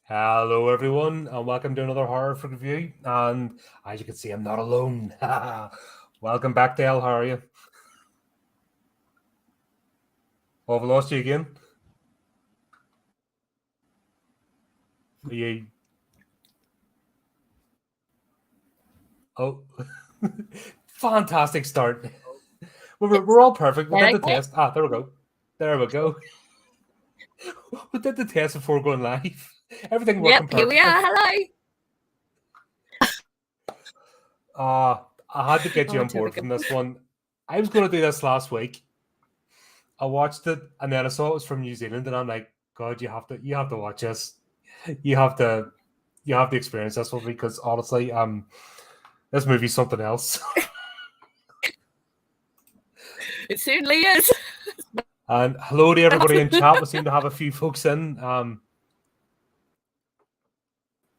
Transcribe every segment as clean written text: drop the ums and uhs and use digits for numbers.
Hello, everyone, and welcome to another horrific review. And as you can see, I'm not alone. Welcome back, Dale. How are you? Oh, have I lost you again? Are you? Oh, fantastic start. We're all perfect. We did the Okay. test. There we go. There we go. We did the test before going live. Everything working Yep, here we perfectly. are. Hello. I had to get you on board Typical. from this one. I was going to do this last week. I watched it, and then I saw it was from New Zealand, and I'm like, God, you have to watch this. You have to, you have to experience this one because honestly, this movie's something else. It certainly is. And hello to everybody in chat. We seem to have a few folks in.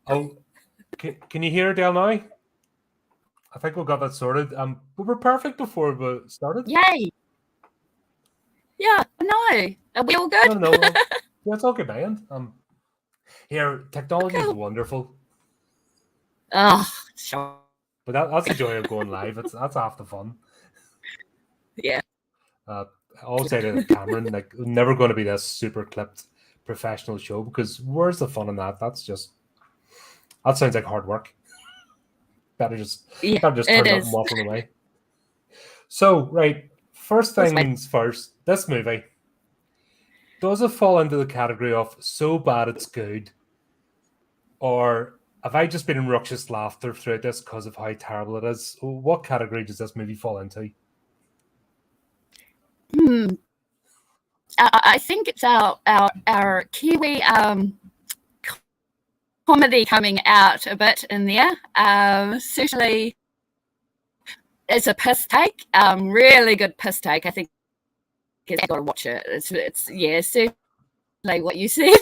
Can you hear Dale now? I think we got that sorted. We were perfect before we started. Yay. Yeah, no. Are we all good? No, yeah, it's all good, man. Here, technology is wonderful. Oh, sure. But that's the joy of going live. That's half the fun. Yeah. I'll say to Cameron, like, never going to be this super clipped professional show because where's the fun in that? That sounds like hard work. Better just turn it up and waffle away. So, right, first things first, this movie, does it fall into the category of so bad it's good? Or have I just been in raucous laughter throughout this because of how terrible it is? What category does this movie fall into? I think it's our Kiwi comedy coming out a bit in there. Certainly, it's a piss take. Really good piss take. I think you've got to watch it. It's certainly what you said.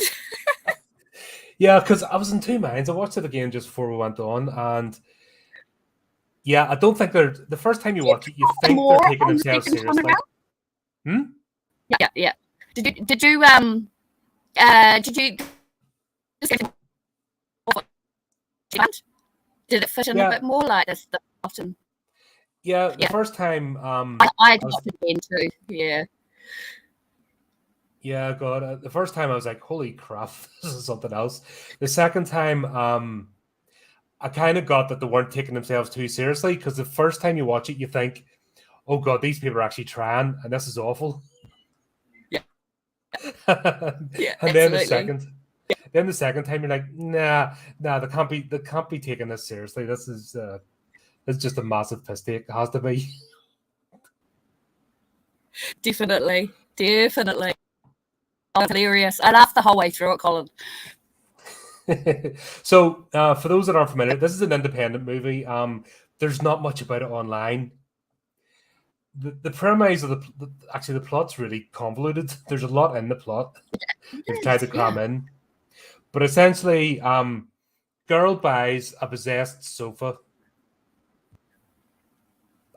Yeah, because I was in two minds. I watched it again just before we went on, and yeah, I don't think they're the first time you watch it, you think they're taking themselves seriously. Yeah. Did you just did it fit in a bit more like this often? Yeah, the first time I watched it again too. Yeah. Yeah, God. The first time I was like, holy crap, this is something else. The second time, I kind of got that they weren't taking themselves too seriously because the first time you watch it, you think, oh God, these people are actually trying and this is awful. Yeah. And then the second time you're like, nah, they can't be taking this seriously. This is it's just a massive piss take. It has to be. Definitely. Oh, hilarious. I laughed the whole way through it, Colin. So, for those that aren't familiar, this is an independent movie. There's not much about it online. The premise of the plot's really convoluted. There's a lot in the plot. They've tried to cram in, but essentially, girl buys a possessed sofa.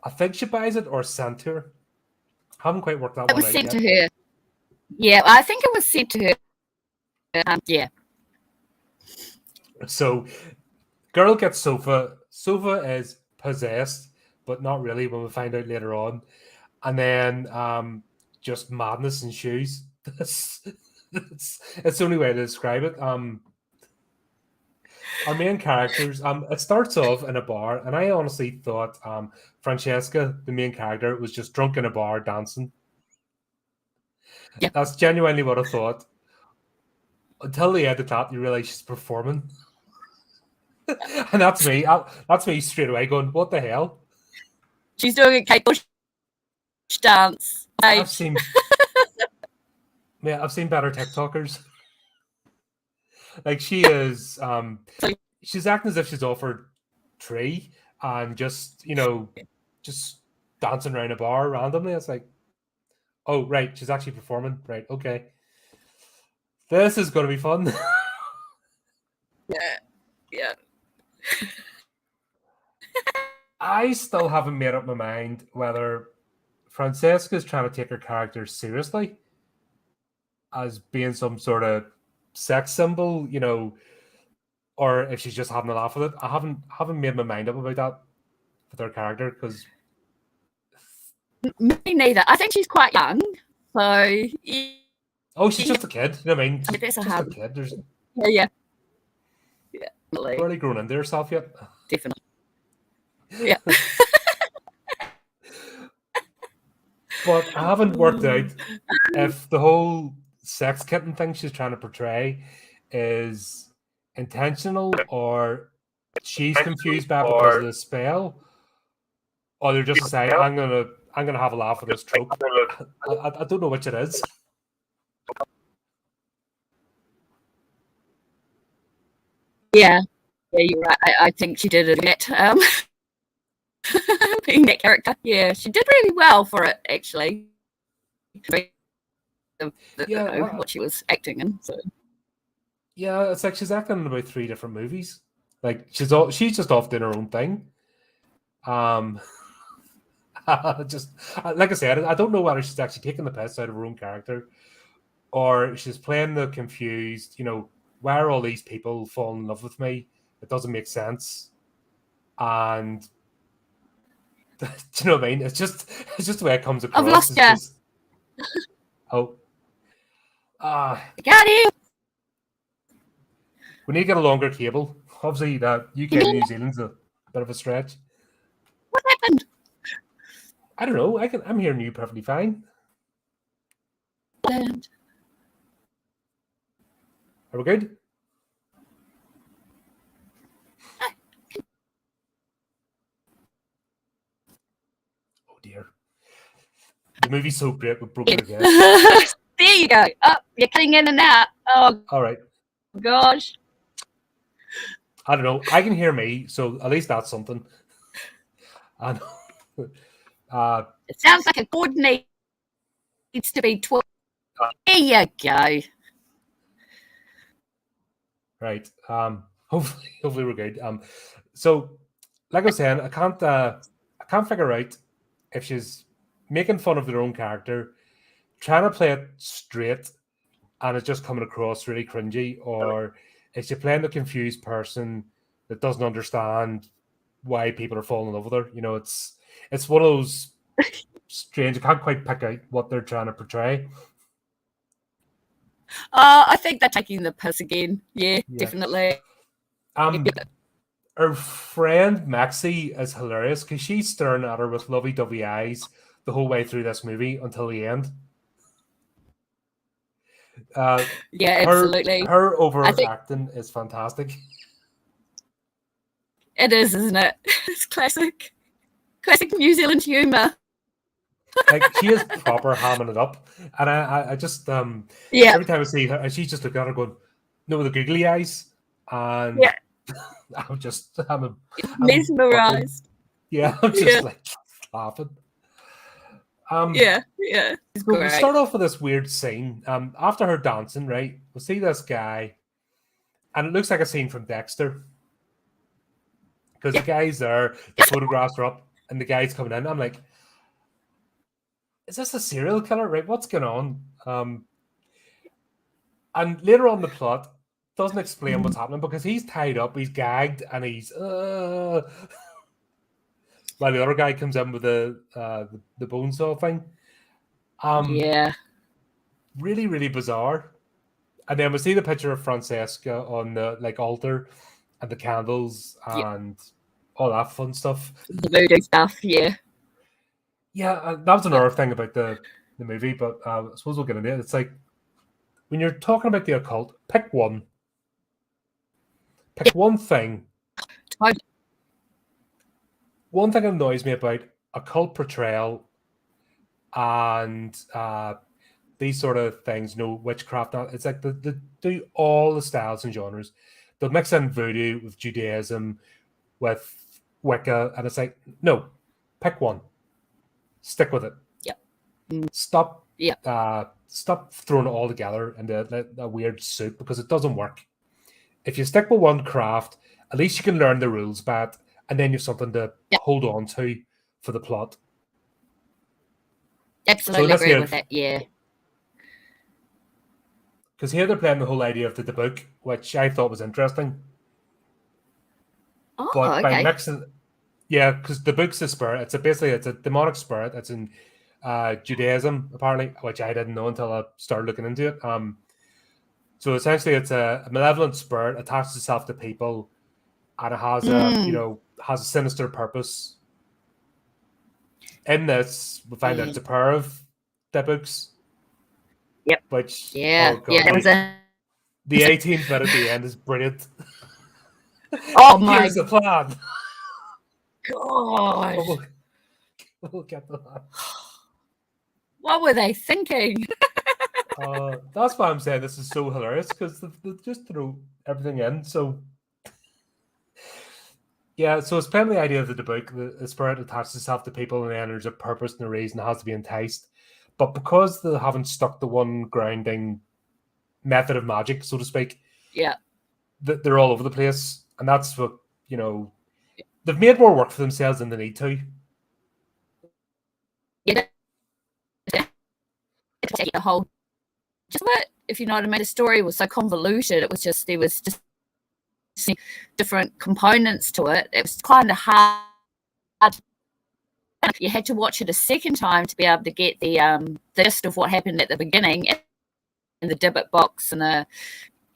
I think she buys it or sent to her. Haven't quite worked that one out. It was sent to her. Yeah, I think it was sent to her. Yeah. So, girl gets sofa. Sofa is possessed, but not really. When we find out later on, and then just madness ensues. It's the only way to describe it. Our main characters. It starts off in a bar, and I honestly thought Francesca, the main character, was just drunk in a bar dancing. Yep. That's genuinely what I thought. Until the end of that, you realize she's performing. And that's me. That's me straight away going, what the hell? She's doing a Kate Bush dance. I've seen better TikTokers. Like she is she's acting as if she's offered tree and just dancing around a bar randomly. It's like, oh right, she's actually performing. Right, okay. This is gonna be fun. Yeah. I still haven't made up my mind whether Francesca's trying to take her character seriously as being some sort of sex symbol, or if she's just having a laugh with it. I haven't made my mind up about that with her character because Me neither. I think she's quite young, so she's just a kid. You know what I mean? She's that's a just a hard. kid. There's Yeah, definitely, barely grown into herself yet. definitely. Yeah. But I haven't worked out if the whole sex kitten thing she's trying to portray is intentional or she's confused by it because of the spell, or they're just saying, I'm gonna have a laugh at this trope. I don't know which it is. Yeah, you're right. I think she did it. Being that character, yeah, she did really well for it, actually. What she was acting in. So. Yeah, it's like she's acting in about 3 different movies. Like she's just off doing her own thing. Just like I said, I don't know whether she's actually taking the piss out of her own character, or she's playing the confused. Why are all these people falling in love with me? It doesn't make sense. And do you know what I mean? It's just the way it comes across. I've lost you. Got you. We need to get a longer cable. Obviously, that UK and New Zealand's a bit of a stretch. What happened? I don't know. I'm hearing you perfectly fine. Are we good? Oh dear. The movie's so great with broken again. There you go. Oh, you're cutting in and out. Oh, all right. Gosh. I don't know. I can hear me, so at least that's something. I know. It sounds like a chord needs to be 12. There you go. Right. Hopefully we're good. So, like I was saying, I can't figure out if she's making fun of their own character, trying to play it straight, and it's just coming across really cringy, or is she playing the confused person that doesn't understand why people are falling in love with her? It's one of those strange. I can't quite pick out what they're trying to portray. I think they're taking the piss again. Yeah. Definitely. Her friend Maxie is hilarious because she's staring at her with lovey-dovey eyes the whole way through this movie until the end. Absolutely. Her overacting is fantastic. It is, isn't it? It's classic New Zealand humour. Like she is proper hamming it up, and I just every time I see her, she's just looking at her going, "No, with the googly eyes," and I'm mesmerized. I'm just like laughing. So we start off with this weird scene. After her dancing, right? We'll see this guy, and it looks like a scene from Dexter. Because the guy's there, the photographs are up, and the guy's coming in. I'm like, is this a serial killer? Right? What's going on? And later on, the plot doesn't explain what's happening because he's tied up, he's gagged, and he's while the other guy comes in with the bone saw thing. Really, really bizarre. And then we see the picture of Francesca on the altar and the candles and all that fun stuff. The voodoo stuff, Yeah, that was another thing about the movie, but I suppose we'll get into it. It's like, when you're talking about the occult, pick one. Pick one thing. One thing that annoys me about occult portrayal and these sort of things, witchcraft. It's like they do all the styles and genres. They'll mix in voodoo with Judaism, with Wicca, and it's like, no, pick one. Stick with it. Stop throwing it all together into a weird soup because it doesn't work. If you stick with one craft, at least you can learn the rules by it, and then you have something to hold on to for the plot. Absolutely agree with that, yeah. Because here they're playing the whole idea of the book, which I thought was interesting. Oh, but by okay. mixing, yeah, because the book's a spirit. It's a demonic spirit. It's in Judaism apparently, which I didn't know until I started looking into it. So essentially, it's a malevolent spirit attaches itself to people, and it has has a sinister purpose. In this, we find out Yeah. it's a pair of the books, Yep. which Yeah. oh god, Yeah. It was a. the 18th bit at the end is brilliant. Oh my Here's the plan. god! We'll, we'll get to that. What were they thinking? That's why I'm saying this is so hilarious because they just throw everything in. So yeah, so it's playing the idea of the book. The spirit attaches itself to people, and then there's a purpose and a reason. It has to be enticed. But because they haven't stuck to one grounding method of magic, so to speak, Yeah. they're all over the place, and that's what they've made more work for themselves than they need to. Yeah. The whole just what if you know what I mean. The story was so convoluted. It was just there was just different components to it. It was kind of hard. You had to watch it a second time to be able to get the gist of what happened at the beginning and the Dibbit box and the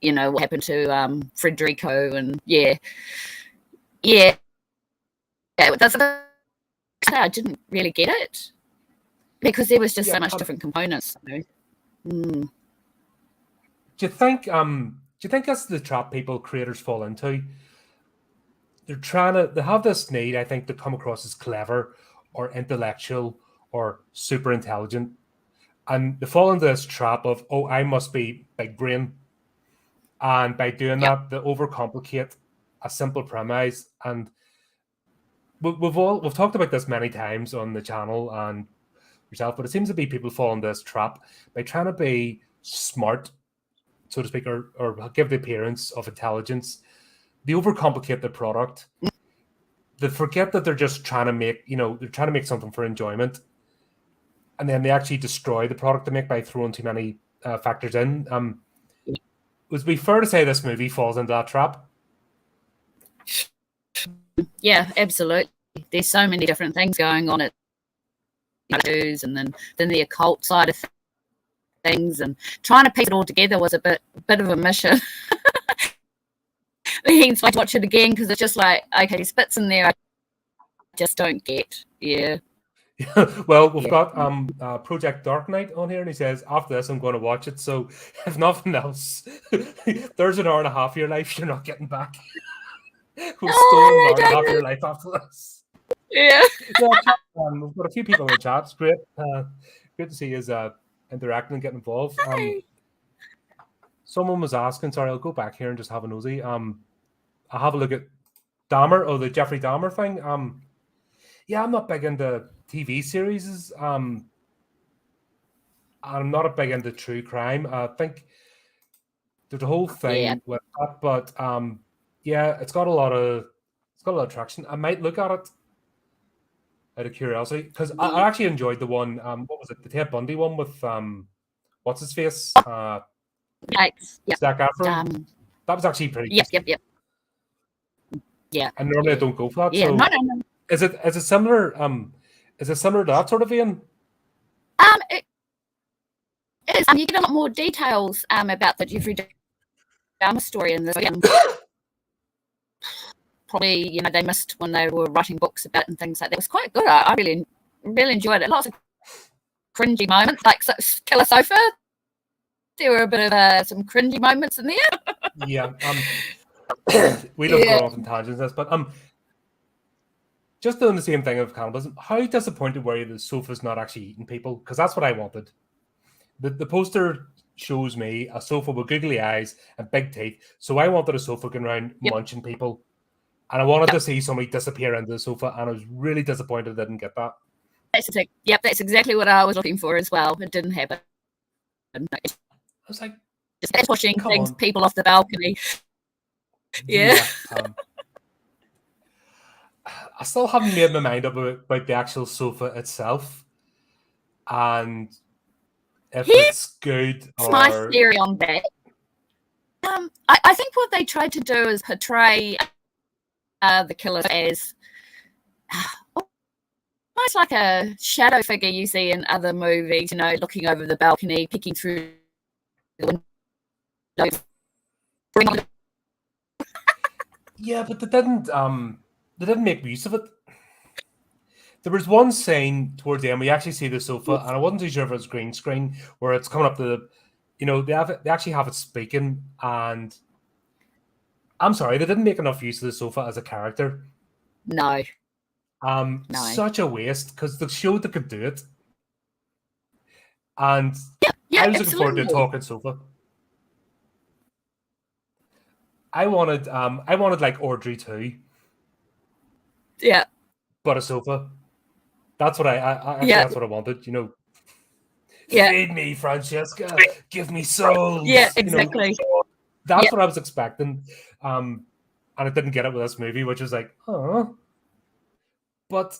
what happened to Frederico and yeah. That's I didn't really get it because there was just so much different components. Do you think that's the trap creators fall into? They have this need, I think, to come across as clever or intellectual or super intelligent. And they fall into this trap of, oh, I must be big brain. And by doing that, they overcomplicate a simple premise. And we've talked about this many times on the channel and yourself, but it seems to be people fall into this trap by trying to be smart, so to speak, or give the appearance of intelligence. They overcomplicate the product. They forget that they're just trying to make, they're trying to make something for enjoyment. And then they actually destroy the product they make by throwing too many factors in. Would it be fair to say this movie falls into that trap? Yeah, absolutely. There's so many different things going on at news and then the occult side of things, and trying to piece it all together was a bit of a mission. Hence why I watch it again, because it's just like, okay, there's bits in there I just don't get. Yeah. Well, we've got Project Dark Knight on here, and he says, after this, I'm going to watch it. So, if nothing else, there's an hour and a half of your life you're not getting back. We've stolen an hour and a half of your life after this. Yeah. We've got a few people in the chat. It's great. Good to see you interacting and getting involved. Someone was asking, sorry, I'll go back here and just have a nosy. I'll have a look at Dahmer, the Jeffrey Dahmer thing. Yeah, I'm not big into TV series. I'm not big into true crime. I think there's a whole thing with that, but yeah, it's got a lot of traction. I might look at it out of curiosity because I actually enjoyed the one. What was it? The Ted Bundy one with what's his face? Zac Efron. That was actually pretty. Yep. Yeah. And normally I don't go for that. Yeah. So No. is it similar? Is it similar to that sort of vein? It is. You get a lot more details about the Jeffrey Dahmer story in this. Probably, they missed when they were writing books about it and things like that. It was quite good. I really, really enjoyed it. Lots of cringy moments, like Killer Sofa. There were a bit of some cringy moments in there. Yeah. We don't go off in tangents, but just doing the same thing of cannibalism. How disappointed were you that the sofa's not actually eating people? Because that's what I wanted. The poster shows me a sofa with googly eyes and big teeth. So I wanted a sofa going around munching people. And I wanted to see somebody disappear into the sofa, and I was really disappointed I didn't get that. That's exactly what I was looking for as well. It didn't happen. I was like, just pushing people off the balcony. Yeah. I still haven't made my mind up about the actual sofa itself, and if it's good. It's my theory on that. I think what they tried to do is portray the killer as almost like a shadow figure you see in other movies, looking over the balcony, peeking through the window. Yeah, but they didn't make use of it. There was one scene towards the end we actually see the sofa, and I wasn't too sure if it was green screen, where it's coming up to they actually have it speaking, and I'm sorry, they didn't make enough use of the sofa as a character. No. Such a waste, because they showed they could do it. And yeah, I was looking forward to a talking sofa. I wanted like Audrey 2. Yeah. But a sofa. That's what that's what I wanted, Yeah. Feed me, Francesca. Give me souls. Yeah, exactly. That's what I was expecting. And I didn't get it with this movie, which is like, oh. But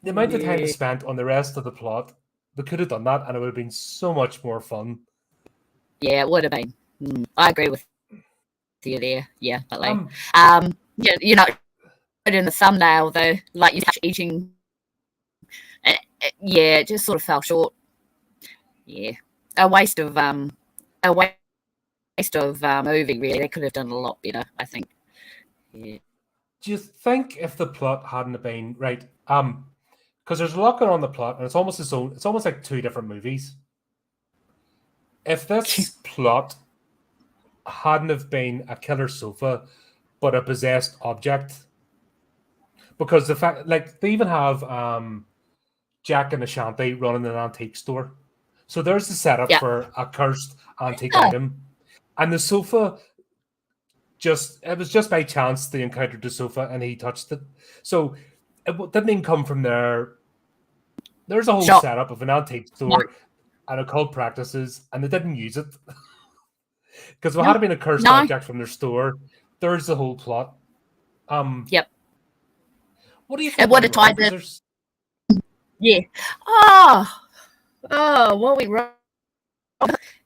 the amount of time they spent on the rest of the plot, they could have done that, and it would have been so much more fun. Yeah, it would have been. I agree with you there. Yeah, but like, you're not in the thumbnail though, like you eating. Yeah, it just sort of fell short. Yeah, a waste of movie. Really, they could have done a lot better, I think. Yeah. Do you think if the plot hadn't been right? Because there's a lot going on in the plot, and it's almost like two different movies. If this plot hadn't have been a killer sofa, but a possessed object, because the fact, like, they even have Jack and the Shanty running an antique store, so there's the setup for a cursed antique item, and the sofa. It was just by chance they encountered the sofa and he touched it. So it didn't even come from there. There's a whole setup of an antique store and occult practices, and they didn't use it. Because if it had been a cursed object from their store, there's the whole plot. Yep. What do you think? It would have tied it. Yeah. What we wrote.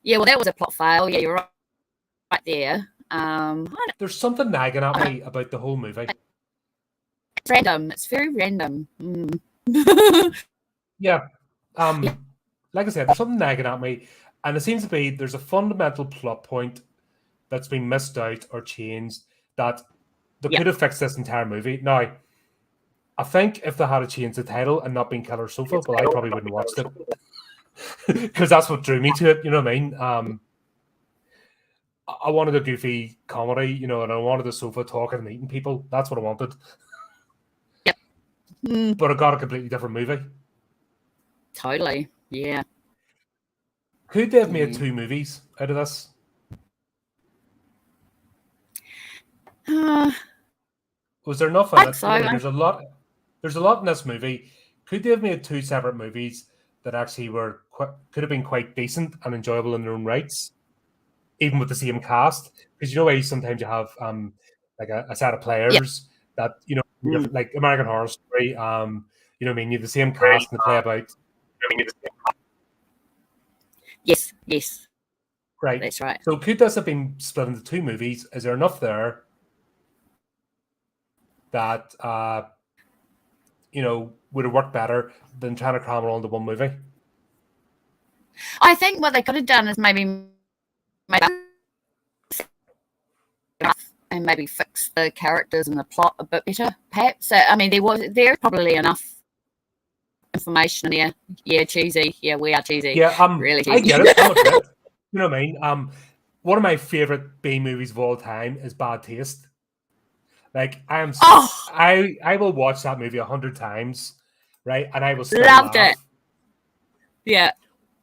Yeah, well, that was a plot fail. Yeah, you're right there. There's something nagging at me about the whole movie. It's random. It's very random. Yeah. Like I said, there's something nagging at me, and it seems to be there's a fundamental plot point that's been missed out or changed that they could have fixed this entire movie. Now, I think if they had changed the title and not been Killer Sofa, well, I probably wouldn't have watched it. Because that's what drew me to it, you know what I mean? I wanted a goofy comedy, and I wanted the sofa talking and eating people. That's what I wanted. Yep. But I got a completely different movie. Totally. Yeah. Could they have made 2 movies out of this? Was there enough in it? So. There's a lot in this movie. Could they have made 2 separate movies that actually could have been quite decent and enjoyable in their own rights? Even with the same cast, because how sometimes you have like a set of players that like American Horror Story, you know what I mean? You have the same cast and they play about. Yes, right. That's right. So could this have been split into 2 movies? Is there enough there that would have worked better than trying to cram it all into one movie? I think what they could have done is maybe and maybe fix the characters and the plot a bit better, perhaps. So, I mean, there's probably enough information in there. Yeah, cheesy. Yeah, we are cheesy. Yeah, really cheesy. I get it. I'm a bit. You know what I mean? One of my favorite B movies of all time is Bad Taste. Like, I will watch that movie 100 times, right? And I will still loved laugh. it. Yeah.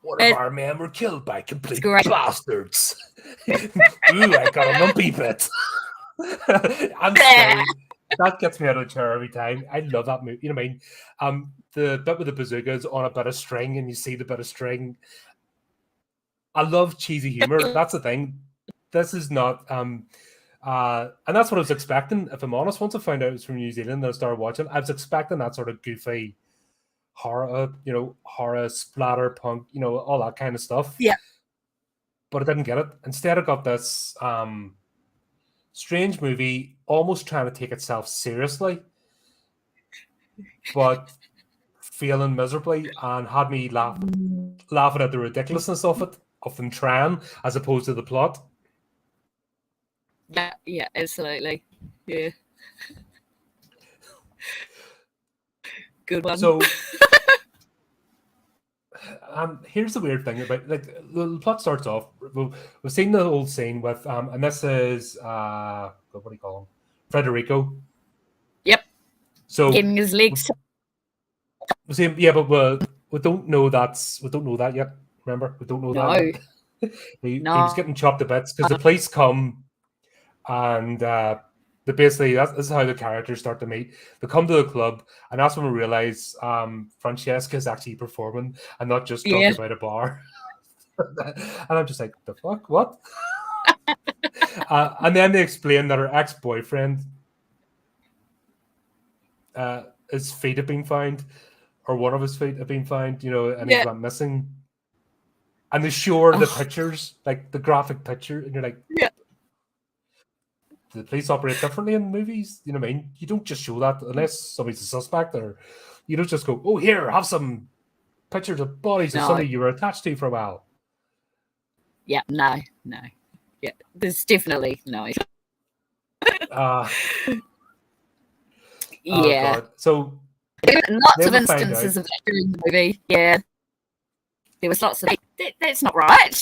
One of our men were killed by complete bastards. Ooh, I got a lumpy bit. That gets me out of the chair every time. I love that movie. You know what I mean? The bit with the bazookas on a bit of string, and you see the bit of string. I love cheesy humor. That's the thing. This is not. And that's what I was expecting. If I'm honest, once I found out it was from New Zealand, and I started watching, I was expecting that sort of goofy horror, horror, splatter, punk, all that kind of stuff. Yeah. But I didn't get it. Instead, I got this strange movie, almost trying to take itself seriously, but failing miserably, and had me laughing at the ridiculousness of it, of them trying, as opposed to the plot. Yeah, absolutely. Yeah. Good one. So, here's the weird thing about, like, the plot starts off. We've seen the old scene with and this is what do you call him? Federico. Yep. So getting his legs. we see, yeah, but we don't know that yet. Remember, we don't know that yet. He was getting chopped to bits because the police come, and they basically, this is how the characters start to meet. They come to the club, and that's when we realize Francesca is actually performing and not just talking about a bar. And I'm just like, the fuck, what? And then they explain that her ex-boyfriend, his feet have been found, or one of his feet have been found, and he's went missing. And they show her the pictures, like the graphic picture, and you're like, the police operate differently in movies. You know what I mean? You don't just show that unless somebody's a suspect, or you don't just go, oh, here, have some pictures of bodies of somebody you were attached to for a while. Yeah, no. Yeah, there's definitely no. Yeah. God. So lots of instances of that during the movie. Yeah. There was lots of that's not right.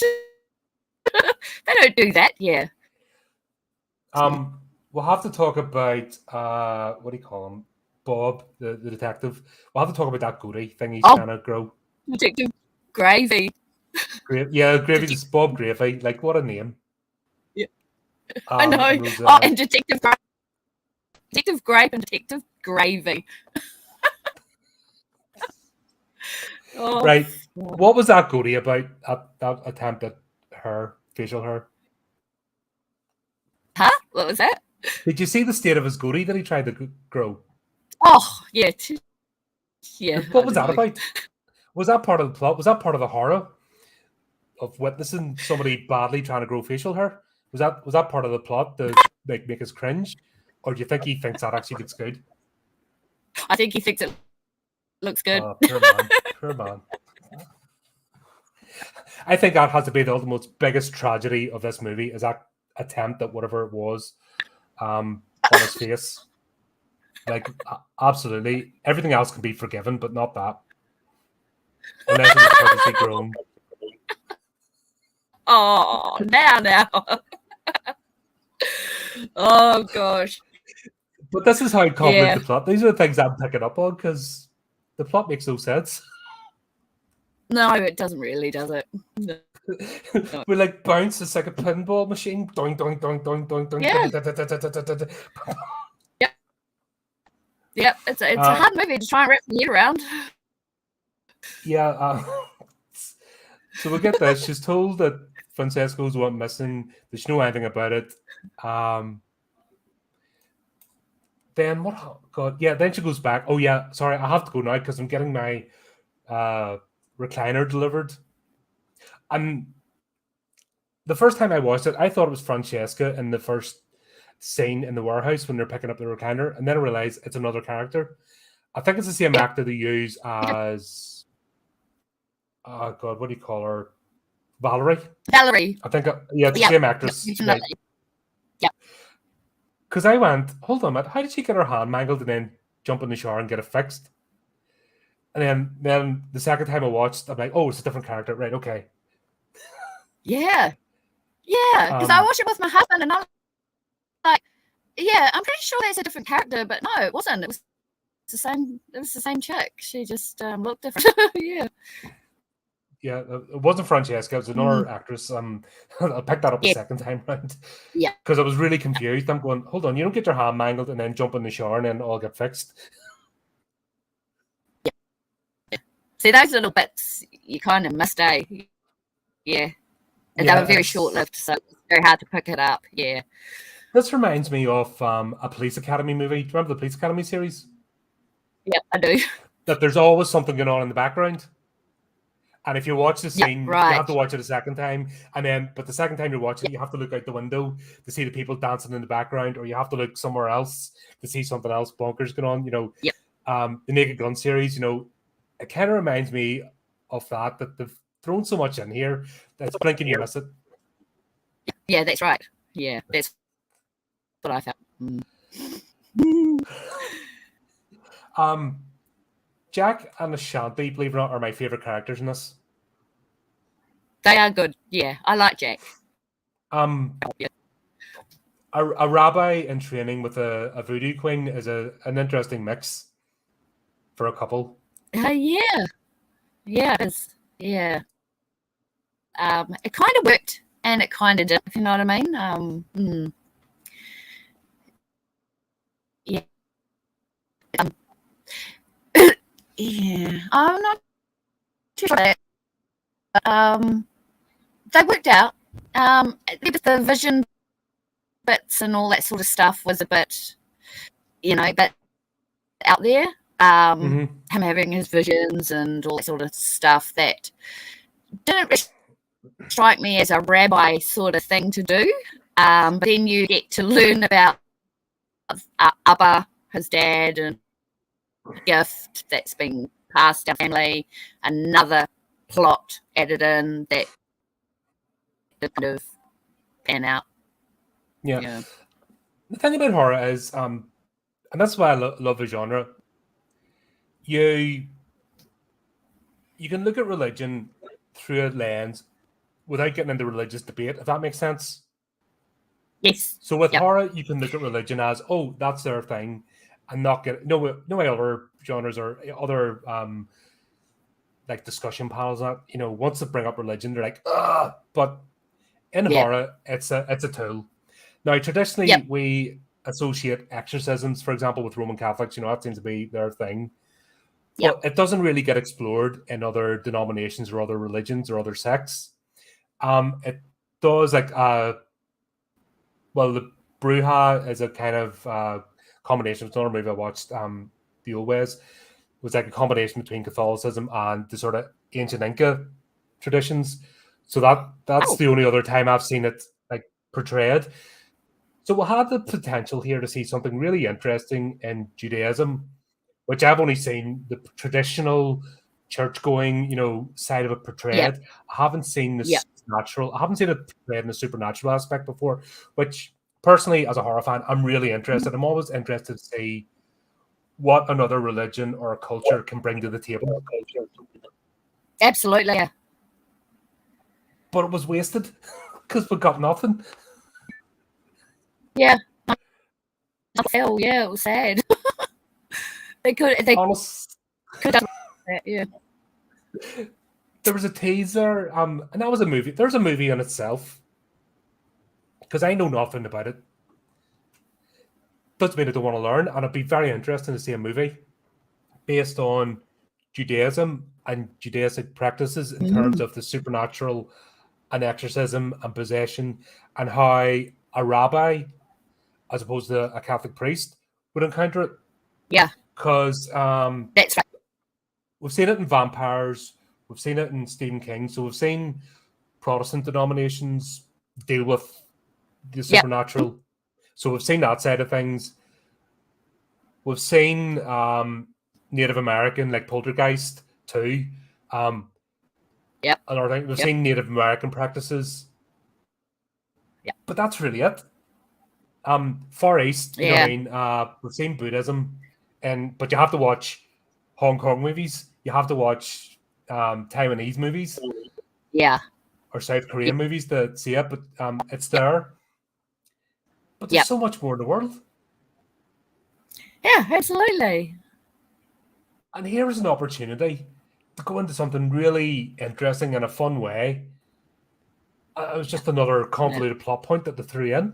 They don't do that. Yeah. We'll have to talk about what do you call him? Bob, the detective. We'll have to talk about that goatee thing he's trying to grow. Detective Gravy. Gravy's Bob Gravy. Like, what a name. Yeah. I know. And Detective Grape and Detective Gravy. Right. What was that goatee about? That attempt at facial hair? Huh? What was that? Did you see the state of his goatee that he tried to grow? Oh, yeah. Yeah. What was that about? Was that part of the plot? Was that part of the horror of witnessing somebody badly trying to grow facial hair? Was that part of the plot to make us cringe? Or do you think he thinks that actually looks good? I think he thinks it looks good. Poor man. I think that has to be the ultimate biggest tragedy of this movie, is that attempt at whatever it was on his face. Like, absolutely. Everything else can be forgiven, but not that. Unless it was purposely grown. Oh, now. Oh, gosh. But this is how it complements the plot. These are the things I'm picking up on, because the plot makes no sense. No, it doesn't really, does it? No. We like bounce, it's like a pinball machine. Doing, doing, doing, doing, doing, doing. Yeah, it's a hard movie to try and wrap your head around. Yeah. So we get this. She's told that Francesco's went missing. Does she know anything about it? Then what? Oh God, yeah. Then she goes back. Oh yeah, sorry, I have to go now because I'm getting my recliner delivered. And the first time I watched it, I thought it was Francesca in the first scene in the warehouse when they're picking up the recliner, and then I realized it's another character. I think it's the same actor they use as oh God, what do you call her? Valerie. I think it's the same actress. Right? Yeah. Because I went, hold on a minute, how did she get her hand mangled and then jump in the shower and get it fixed? And then the second time I watched, I'm like, oh, it's a different character. Right, okay. Yeah. Because I watched it with my husband and I was like, yeah, I'm pretty sure there's a different character, but no, it wasn't. It was the same chick. She just looked different. Yeah. Yeah, it wasn't Francesca. It was another actress. I picked that up the second time round. Yeah. Because I was really confused. I'm going, hold on, you don't get your hand mangled and then jump in the shower and then all get fixed. Yeah. See, those little bits you kind of missed, eh? Yeah. And they were very short-lived, so it's very hard to pick it up. Yeah. This reminds me of a Police Academy movie. Do you remember the Police Academy series? Yeah, I do. That there's always something going on in the background. And if you watch the scene, you right. have to watch it a second time. But the second time you're watching it, you have to look out the window to see the people dancing in the background, or you have to look somewhere else to see something else bonkers going on. The Naked Gun series, it kind of reminds me of that they've thrown so much in here that's blinking you miss it. Yeah, that's right. Yeah, that's what I felt. Jack and Ashanti, believe it or not, are my favorite characters in this. They are good. Yeah, I like Jack. A rabbi in training with a voodoo queen is an interesting mix for a couple. Yeah, it is. Yeah. It kind of worked and it kind of didn't, if you know what I mean. Yeah. Yeah, I'm not too sure. They worked out. The vision bits and all that sort of stuff was a bit, but out there. Him having his visions and all that sort of stuff that didn't strike me as a rabbi sort of thing to do. But then you get to learn about Abba, his dad, and gift that's been passed down family, another plot added in that kind of pan out. Yeah. The thing about horror is, and that's why I love the genre, you can look at religion through a lens without getting into religious debate, if that makes sense. Yes. So with horror, you can look at religion as, oh, that's their thing, and not get no other genres or other like discussion panels. Once they bring up religion, they're like, ugh. But in horror, it's a tool. Now, traditionally, we associate exorcisms, for example, with Roman Catholics. That seems to be their thing. But it doesn't really get explored in other denominations or other religions or other sects. It does the Bruja is a kind of combination. It's another movie I watched, the old ways. It was like a combination between Catholicism and the sort of ancient Inca traditions. So that's the only other time I've seen it like portrayed. So we had the potential here to see something really interesting in Judaism, which I've only seen the traditional church-going, side of it portrayed. Yeah. I haven't seen the supernatural. I haven't seen it portrayed in the supernatural aspect before, which personally, as a horror fan, I'm really interested. I'm always interested to see what another religion or a culture can bring to the table. Absolutely, yeah. But it was wasted because we got nothing. Yeah. Hell, yeah, it was sad. They could have done that, yeah. There was a teaser, and that was a movie. There's a movie in itself, because I know nothing about it. Doesn't mean I don't want to learn, and it'd be very interesting to see a movie based on Judaism and Judaic practices in terms of the supernatural and exorcism and possession, and how a rabbi, as opposed to a Catholic priest, would encounter it. Yeah. Because that's right. We've seen it in vampires, we've seen it in Stephen King, so we've seen Protestant denominations deal with the supernatural. So we've seen that side of things. We've seen Native American, like Poltergeist, too. Another thing, we've seen Native American practices. But that's really it. Far East, you know what I mean? We've seen Buddhism, but you have to watch Hong Kong movies. You have to watch Taiwanese movies. Yeah. Or South Korean movies to see it, but it's there. But there's so much more in the world. Yeah, absolutely. And here is an opportunity to go into something really interesting in a fun way. It was just another convoluted plot point that they threw in.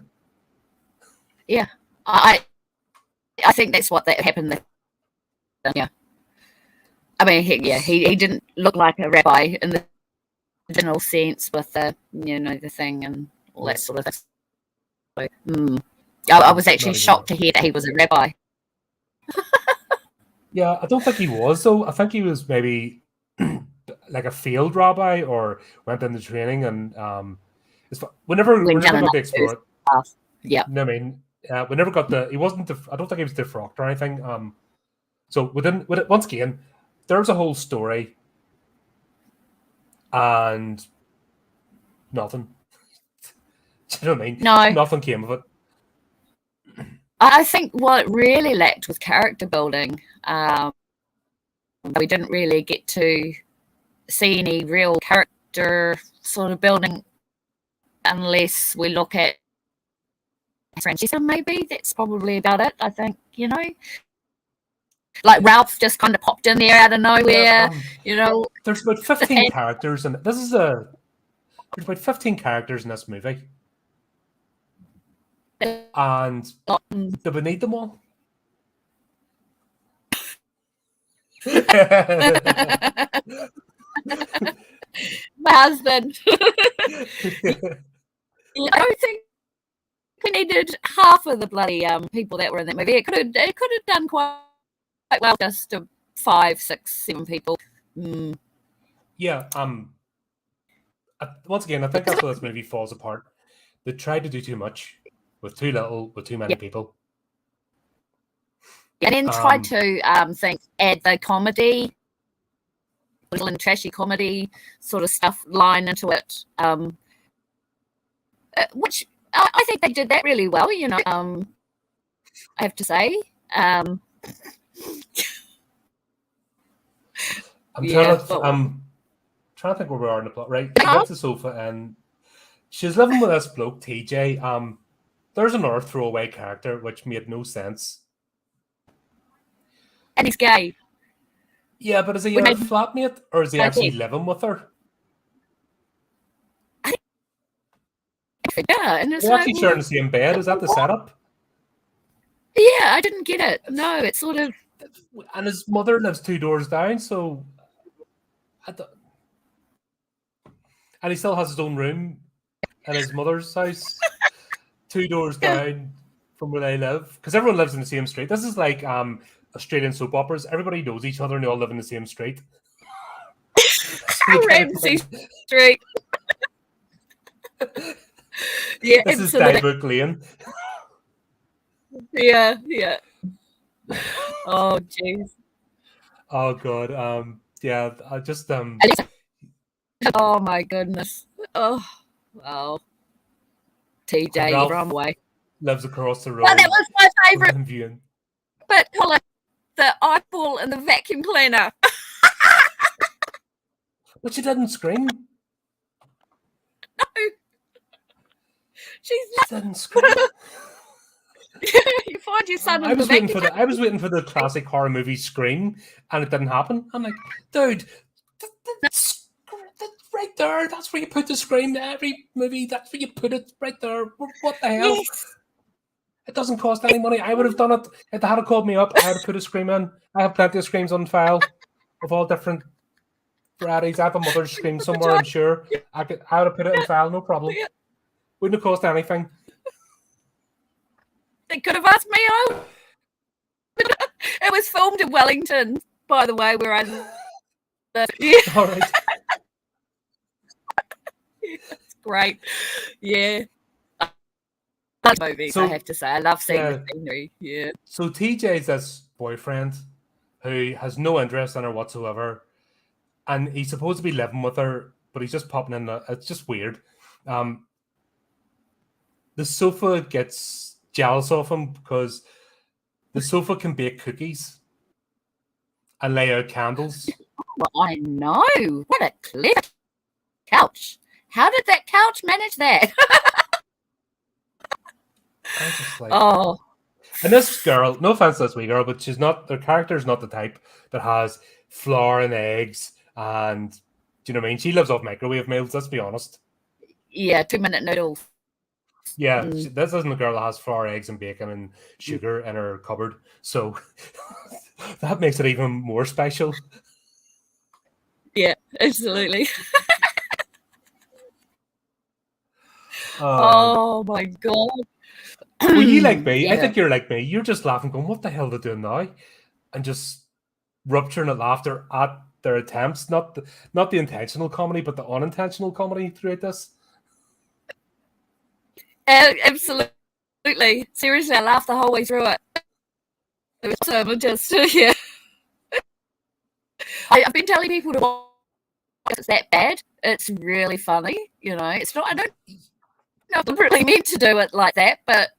Yeah. I think that's what that happened there. Yeah. I mean, he didn't look like a rabbi in the general sense with the, the thing and all that sort of thing. So, I was actually shocked to hear that he was a rabbi. Yeah, I don't think he was, though. I think he was maybe like a field rabbi or went into training, and we never got to explore it. Yeah. No, I mean, we never got the. He wasn't. I don't think he was defrocked or anything. So once again, there's a whole story, and nothing. Do you know what I mean? No. Nothing came of it. I think what really lacked was character building. We didn't really get to see any real character sort of building unless we look at Francesca, maybe. That's probably about it, I think, you know. Like Ralph just kind of popped in there out of nowhere, you know. There's about 15 characters, and there's about 15 characters in this movie. And do we need them all? My husband. I don't think we needed half of the bloody people that were in that movie. It could have done quite well just to 5, 6, 7 people. Yeah. Once again, I think that's where this movie falls apart. They tried to do too much with too little, with too many people. And then tried to add the comedy, little and trashy comedy sort of stuff line into it, which I think they did that really well, you know. I have to say. I'm trying to think where we are in the plot. Right, she gets the sofa and she's living with this bloke, TJ. There's another throwaway character which made no sense. And he's gay. Yeah, but is he a flatmate or is he actually living with her? Yeah, and they're actually sharing the same bed. Is that the setup? Yeah, I didn't get it. No, it's sort of. And his mother lives 2 doors down, so. And he still has his own room in his mother's house, 2 doors down from where they live, because everyone lives in the same street. This is like Australian soap operas. Everybody knows each other and they all live in the same street. Ramsey Street. Yeah, this is Dybrook Lane. Yeah. Oh, jeez. Oh God. Yeah. I just Oh my goodness. Oh, wow. TJ, run away. Lives across the road. Well, that was my favourite. But Colin, the eyeball and the vacuum cleaner. But she didn't scream. No. She didn't scream. You find your son. I was waiting for the classic horror movie Scream, and it didn't happen. I'm like, dude, that's right there. That's where you put the scream. Every movie, that's where you put it, right there. What the hell? Yes. It doesn't cost any money. I would have done it if they had called me up. I would have put a scream in. I have plenty of screams on file of all different varieties. I have a mother's scream somewhere. I'm sure I would have put it in file, no problem. Wouldn't have cost anything. They could have asked me out. It was filmed in Wellington, by the way, where I live. Yeah. All right. It's great. Yeah. I love movies, I have to say. I love seeing the scenery. Yeah. So TJ's this boyfriend who has no interest in her whatsoever. And he's supposed to be living with her, but he's just popping in. It's just weird. The sofa gets jealous of him because the sofa can bake cookies and lay out candles. Oh, I know. What a clever couch. How did that couch manage that? I just like, oh. And this girl, no offense to this wee girl, but her character's not the type that has flour and eggs and, do you know what I mean? She lives off microwave meals, let's be honest. Yeah, 2-minute noodles. Yeah, this isn't a girl that has flour, eggs, and bacon and sugar in her cupboard. So that makes it even more special. Yeah, absolutely. Oh my God. Were you like me? Yeah. I think you're like me. You're just laughing, going, what the hell are they doing now? And just rupturing at laughter at their attempts, not the intentional comedy, but the unintentional comedy throughout this. Absolutely. Seriously, I laughed the whole way through it. It was awesome. Just yeah. I've been telling people to watch it. It's that bad. It's really funny. You know, it's not. I don't know if I'm really meant to do it like that, but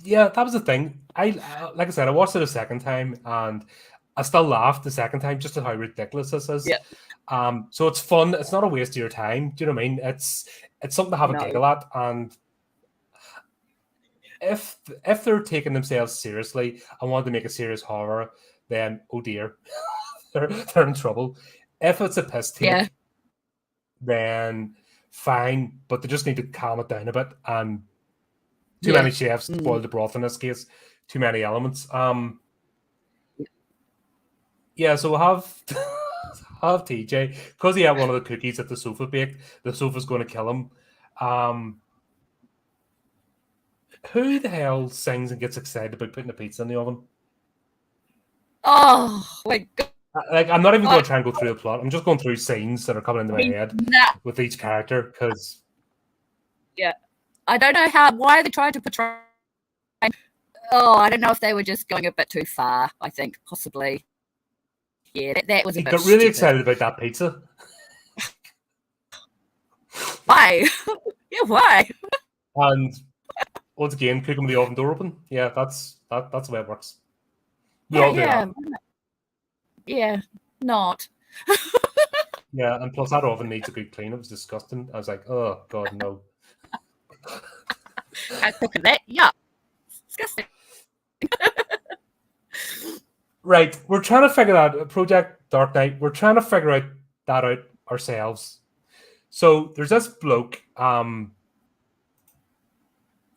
yeah, that was the thing. Like I said, I watched it a second time, and I still laughed the second time just at how ridiculous this is. Yeah. So it's fun. It's not a waste of your time. Do you know what I mean? It's something to have a giggle at, and if they're taking themselves seriously and want to make a serious horror, then oh dear, they're in trouble. If it's a piss take, then fine, but they just need to calm it down a bit. And too many chefs spoiled the broth in this case. Too many elements. Yeah, so we'll have TJ because he had one of the cookies at the sofa baked. The sofa's going to kill him. Who the hell sings and gets excited about putting a pizza in the oven? Oh my god! Like, I'm not even going to try and go through the plot. I'm just going through scenes that are coming into my head with each character because. Yeah, I don't know why they tried to portray. Oh, I don't know if they were just going a bit too far. I think possibly. Yeah, that was. He got really excited about that pizza. Why? Yeah, why? And once again, cook him with the oven door open. Yeah, that's the way it works. We all do that. Yeah, not. Yeah, and plus that oven needs a good clean. It was disgusting. I was like, oh god, no. I cook that. Yeah, disgusting. Right, we're trying to figure out Project Dark Knight. We're trying to figure that out ourselves. So there's this bloke,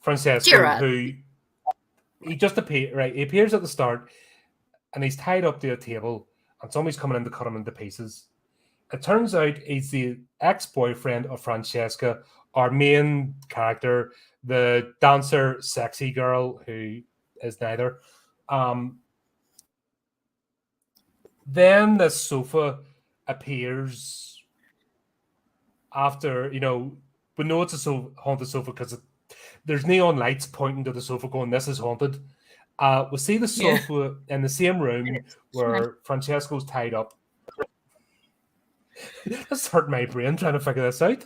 Francesco, Gerard. who he just appears. Right, he appears at the start, and he's tied up to a table, and somebody's coming in to cut him into pieces. It turns out he's the ex-boyfriend of Francesca, our main character, the dancer, sexy girl who is neither. Then the sofa appears after, we know it's a haunted sofa because there's neon lights pointing to the sofa going, this is haunted. We see the sofa in the same room where Francesco's tied up. This hurt my brain trying to figure this out.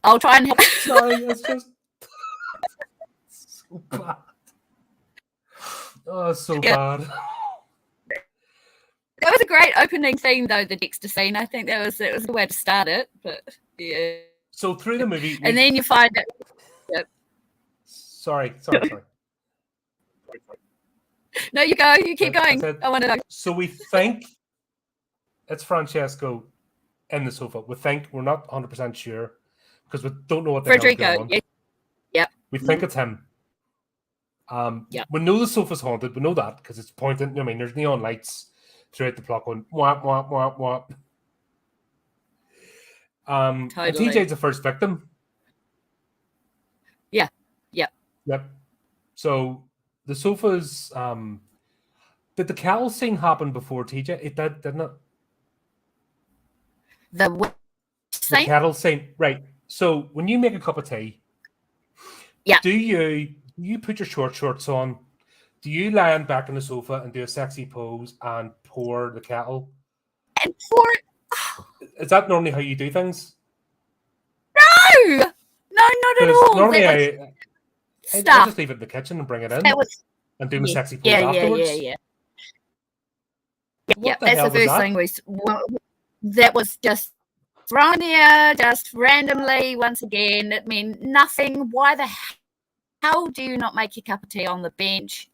I'll try and help. Sorry, it's just so bad. Oh, it's so bad. That was a great opening theme, though, the Dexter scene. I think that was the way to start it. But yeah. So through the movie, and then you find it. Yep. Sorry. No, you go. You keep going. I want to know. So we think it's Francesco in the sofa. We think, we're not 100% sure because we don't know what the hell's going on. Yep. We think it's him. We know the sofa's haunted. We know that because it's pointing. There's neon lights throughout the plot going whap whap whap whap. Totally. TJ's the first victim. Yeah. Yep. So the sofa's. Did the cowl scene happen before TJ? It did, didn't it? The kettle scene, right? So when you make a cup of tea, do you put your shorts on? Do you lie back on the sofa and do a sexy pose and pour the kettle? And pour it. Is that normally how you do things? No, not at all. Normally, I just leave it in the kitchen and bring it in and do my sexy pose afterwards. Yeah, that's the first thing that was just thrown there, just randomly once again. It meant nothing. Why the hell do you not make your cup of tea on the bench?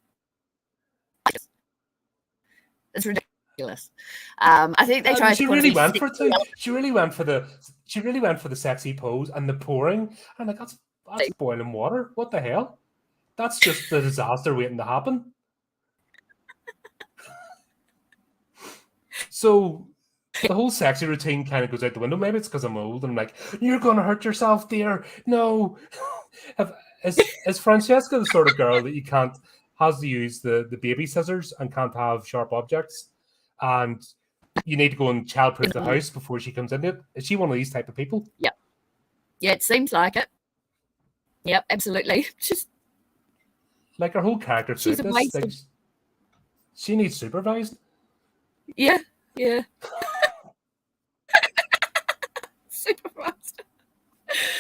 It's ridiculous. I think they tried. She really went for it too. She really went for the sexy pose and the pouring. I'm like, that's boiling water. What the hell? That's just the disaster waiting to happen. So the whole sexy routine kind of goes out the window. Maybe it's because I'm old and I'm like, you're going to hurt yourself, dear. No. Is Francesca the sort of girl that you can't has to use the baby scissors and can't have sharp objects, and you need to go and childproof the house before she comes in it. Is she one of these type of people? Yep. Yeah, it seems like it. Yep, absolutely. She's Like her whole character through a this, waste like, of... she needs supervised. Yeah. Supervised.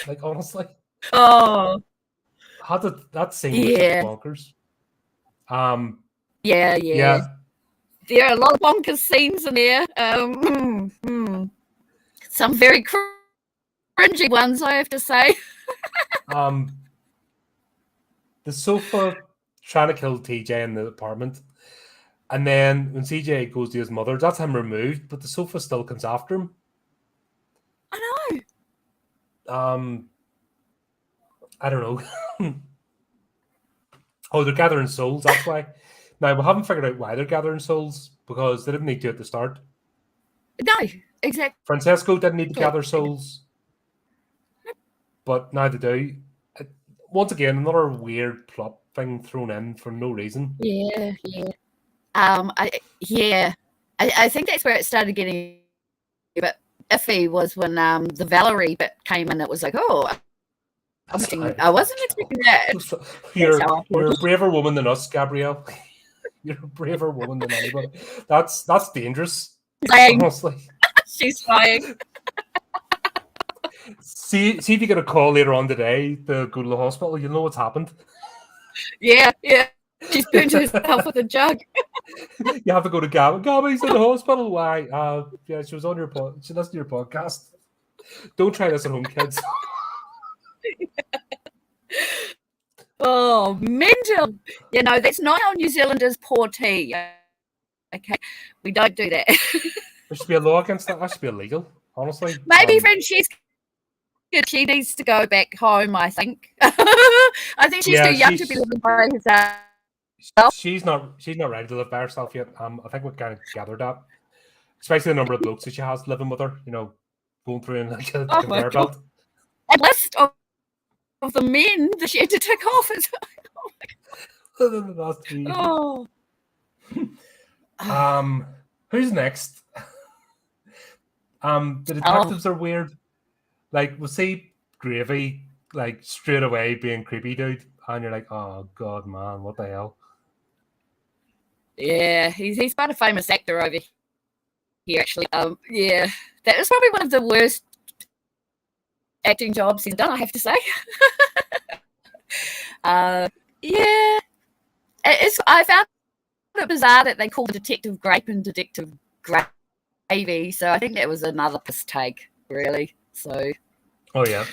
Like, honestly, Oh, that scene was just bonkers. Yeah. There are a lot of bonkers scenes in there. Some very cringy ones, I have to say. The sofa trying to kill TJ in the apartment, and then when CJ goes to his mother, that's him removed, but the sofa still comes after him. I know. I don't know. Oh, they're gathering souls. That's why. Now we haven't figured out why they're gathering souls, because they didn't need to at the start. No, exactly. Francesco didn't need to gather souls, but now they do. Once again, another weird plot thing thrown in for no reason. Yeah. I think that's where it started getting a bit iffy, was when the Valerie bit came in. It was like, oh, I wasn't expecting that. You're a braver woman than us, Gabrielle. You're a braver woman than anybody. That's dangerous. Honestly. She's flying. See if you get a call later on today to go to the hospital. You'll know what's happened. Yeah. She's burnt herself with a jug. You have to go to Gabby. Gabby's in the hospital. Why? Yeah, she was on your she listened to your podcast. Don't try this at home, kids. Oh, mental. You know, that's not how New Zealanders pour tea. Okay, we don't do that. There should be a law against that. That should be illegal, honestly. Maybe Francesca, she needs to go back home, I think. I think she's too young to be living by herself. She's not ready to live by herself yet. I think we've kind of gathered that. Especially the number of blokes that she has living with her, going through in like a conveyor belt. A list of the men that she had to tick off. Who's next? The detectives are weird. Like, we'll see Gravy like straight away being creepy dude, and you're like, oh god, man, what the hell? Yeah, he's quite a famous actor over here, actually. Yeah, that was probably one of the worst acting jobs he's done, I have to say. Yeah, I found it bizarre that they called Detective Grape and Detective Gravy, so I think that was another piss take, really. So, oh yeah,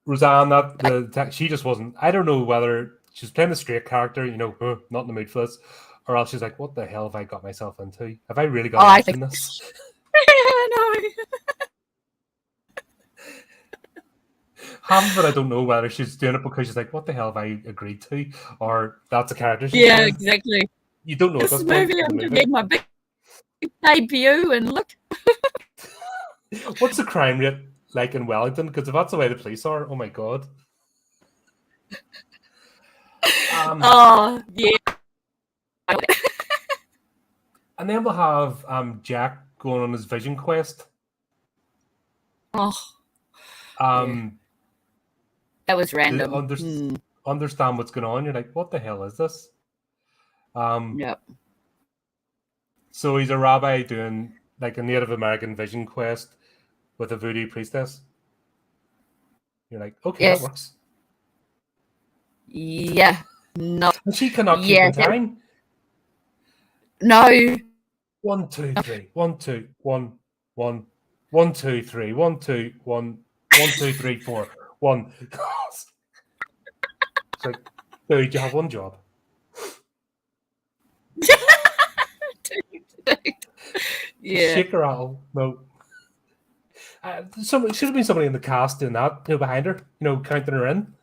Roseanne, she just wasn't. I don't know whether she's playing the straight character, not in the mood for this, or else she's like, what the hell have I got myself into? Have I really got in this? No. But I don't know whether she's doing it because she's like, what the hell have I agreed to? Or that's a character she's playing. Exactly. You don't know this movie. I'm going to make my big debut, and look. What's the crime rate like in Wellington? Because if that's the way the police are, oh my god. Oh, yeah. And then we'll have Jack going on his vision quest. Oh. That was random. Understand what's going on. You're like, what the hell is this? Yep. So he's a rabbi doing like a Native American vision quest with a voodoo priestess. You're like, okay, that works. Yeah. No. And she cannot keep in time. No. 1, 2, 3. 1, 2, 1, 1. 1, 2, 3. 1, 2, 1. 1, 2, 3, 4. 1. It's like, dude, you have one job. Yeah. Shake her out. No. Should have been somebody in the cast doing that, behind her, counting her in.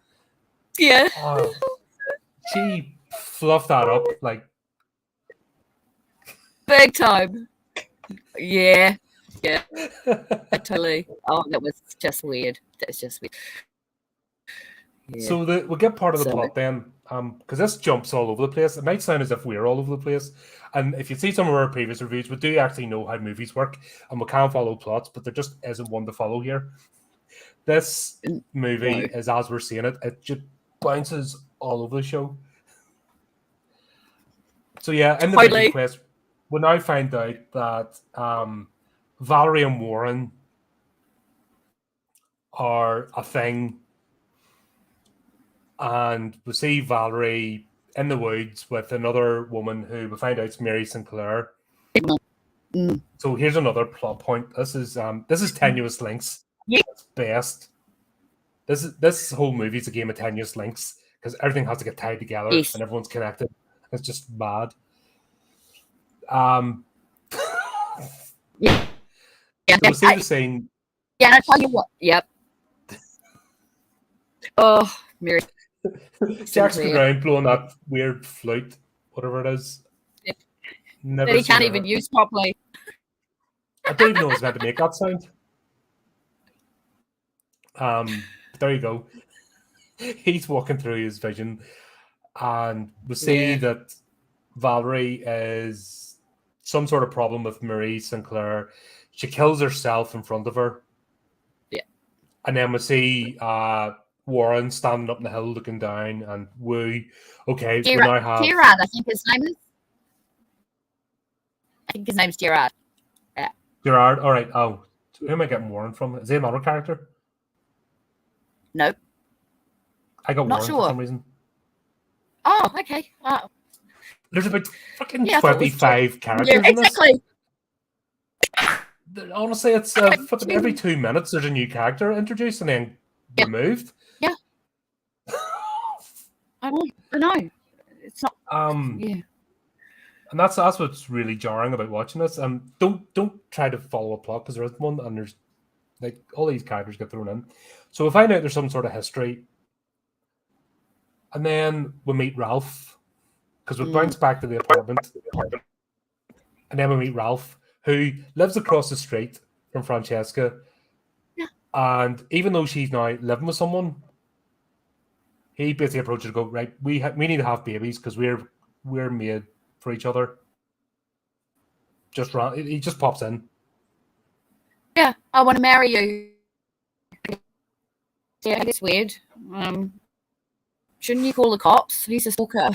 Yeah. She fluffed that up like big time. Yeah. Yeah. Totally. Oh, that was just weird. That's just weird. Yeah. So we'll get part of the plot then. because this jumps all over the place. It might sound as if we're all over the place. And if you see some of our previous reviews, we do actually know how movies work and we can follow plots, but there just isn't one to follow here. This movie is, as we're seeing it, it just bounces all over the show. So yeah, in the Vision Quest, we now find out that Valerie and Warren are a thing. And we see Valerie in the woods with another woman who we find out is Mary Sinclair. So here's another plot point. This is tenuous links. Yeah. It's best. This whole movie is a game of tenuous links because everything has to get tied together and everyone's connected. It's just mad. Yeah. So we see the scene. Yeah, and I tell you what. Yep. Oh, Mary. Jack's going around blowing that weird flute, whatever it is. Yeah. Never that he can't even use properly. I don't even know it's meant to make that sound. But there you go. He's walking through his vision, and we see that Valerie is some sort of problem with Marie Sinclair. She kills herself in front of her. Yeah. And then we see Warren standing up on the hill looking down, and we now have Gerard, I think his name is. I think his name's Gerard. Yeah. Gerard. All right. Oh, who am I getting Warren from? Is he another character? Nope. I got Warren for some reason. Oh, okay. Oh. There's about fucking 25 characters in this. Exactly. Honestly, it's fucking every 2 minutes there's a new character introduced and then removed. Yeah. I know. It's not. Yeah. And that's what's really jarring about watching this. Don't try to follow a plot because there isn't one, and there's like all these characters get thrown in. So we find out there's some sort of history, and then we meet Ralph because we bounce back to the apartment, and then we meet Ralph, who lives across the street from Francesca. Yeah. And even though she's now living with someone, he basically approaches her and go, right, we need to have babies because we're made for each other. He just pops in. Yeah, I want to marry you. Yeah, it's weird. Shouldn't you call the cops? He's a stalker.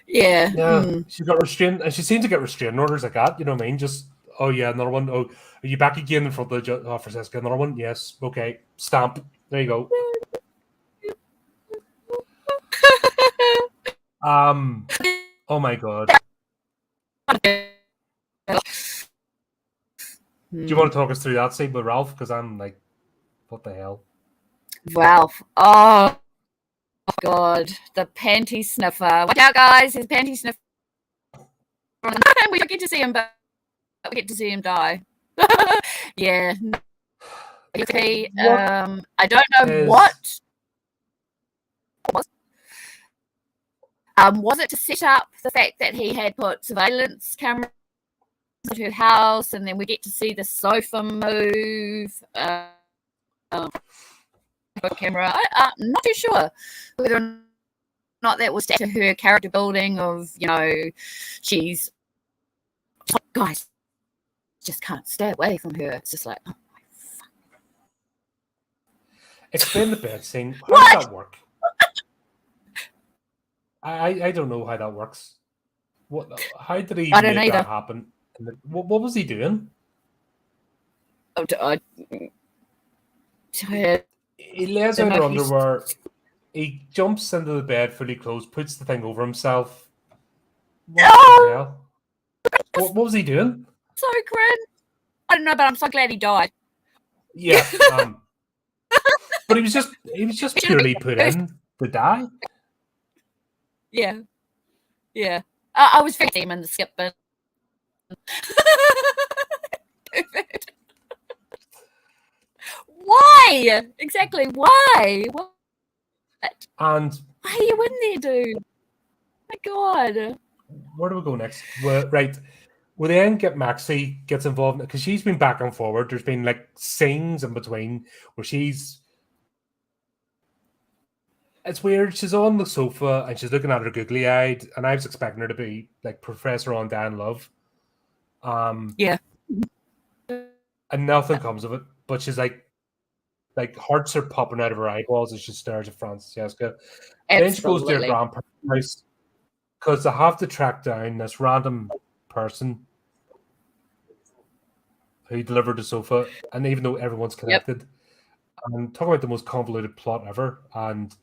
Yeah. She's got restraint, and she seems to get restraining orders like that. You know what I mean? Just another one. Oh, are you back again in front of the Francesca? Another one? Yes. Okay. Stamp. There you go. Oh my god. Do you want to talk us through that scene with Ralph? Because I'm like, what the hell? Ralph. Oh god, the panty sniffer. Watch out, guys! His panty sniffer. We don't get to see him, but we get to see him die. Yeah. Okay. I don't know what. Was it to set up the fact that he had put surveillance cameras at her house, and then we get to see the sofa move? Camera. I'm not too sure whether or not that was to her character building of, she's guys just can't stay away from her. It's just like, oh my fuck. Explain the bed scene. How does that work? I don't know how that works. How did he make that happen? What was he doing? He lays out her underwear. He jumps into the bed fully clothed, puts the thing over himself. What the hell? What was he doing? So cringe. I don't know, but I'm so glad he died. Yeah. But he was just purely put in to die. Yeah. Yeah. I was very demon the skip bin. Why? Exactly. Why? What? And why are you in there, dude? Oh my god. Where do we go next? Right. We then get Maxie gets involved because she's been back and forward. There's been like scenes in between where she's It's weird. She's on the sofa and she's looking at her googly-eyed, and I was expecting her to be like Professor on Dan Love. Yeah. And nothing comes of it. But she's like hearts are popping out of her eyeballs as she stares at Francesca. Then she goes to her Absolutely. grandparents' house because they have to track down this random person who delivered the sofa, and even though everyone's connected, and talk about the most convoluted plot ever, and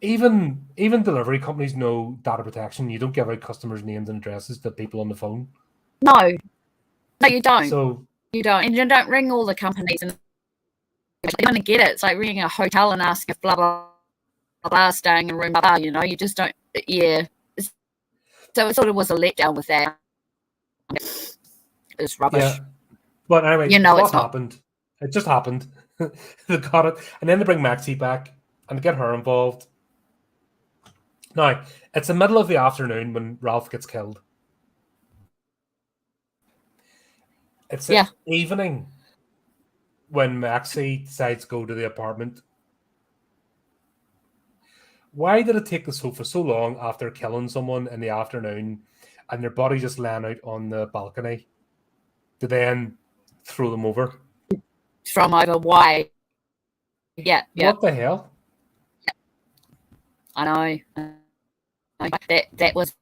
even delivery companies know data protection. You don't give out customers' names and addresses to people on the phone. No, you don't. So you don't, and you don't ring all the companies and they don't get it. It's like ringing a hotel and asking if blah blah blah staying in room blah blah. You just don't. Yeah. So it sort of was a letdown with that. It's rubbish. yeah, but anyway, it's not. happened. It just happened. They got it, and then they bring Maxie back and get her involved. Now, it's the middle of the afternoon when Ralph gets killed. It's the evening when Maxie decides to go to the apartment. Why did it take the sofa so long after killing someone in the afternoon and their body just laying out on the balcony to then throw them over? From over, why? Yeah. What the hell? I know. That was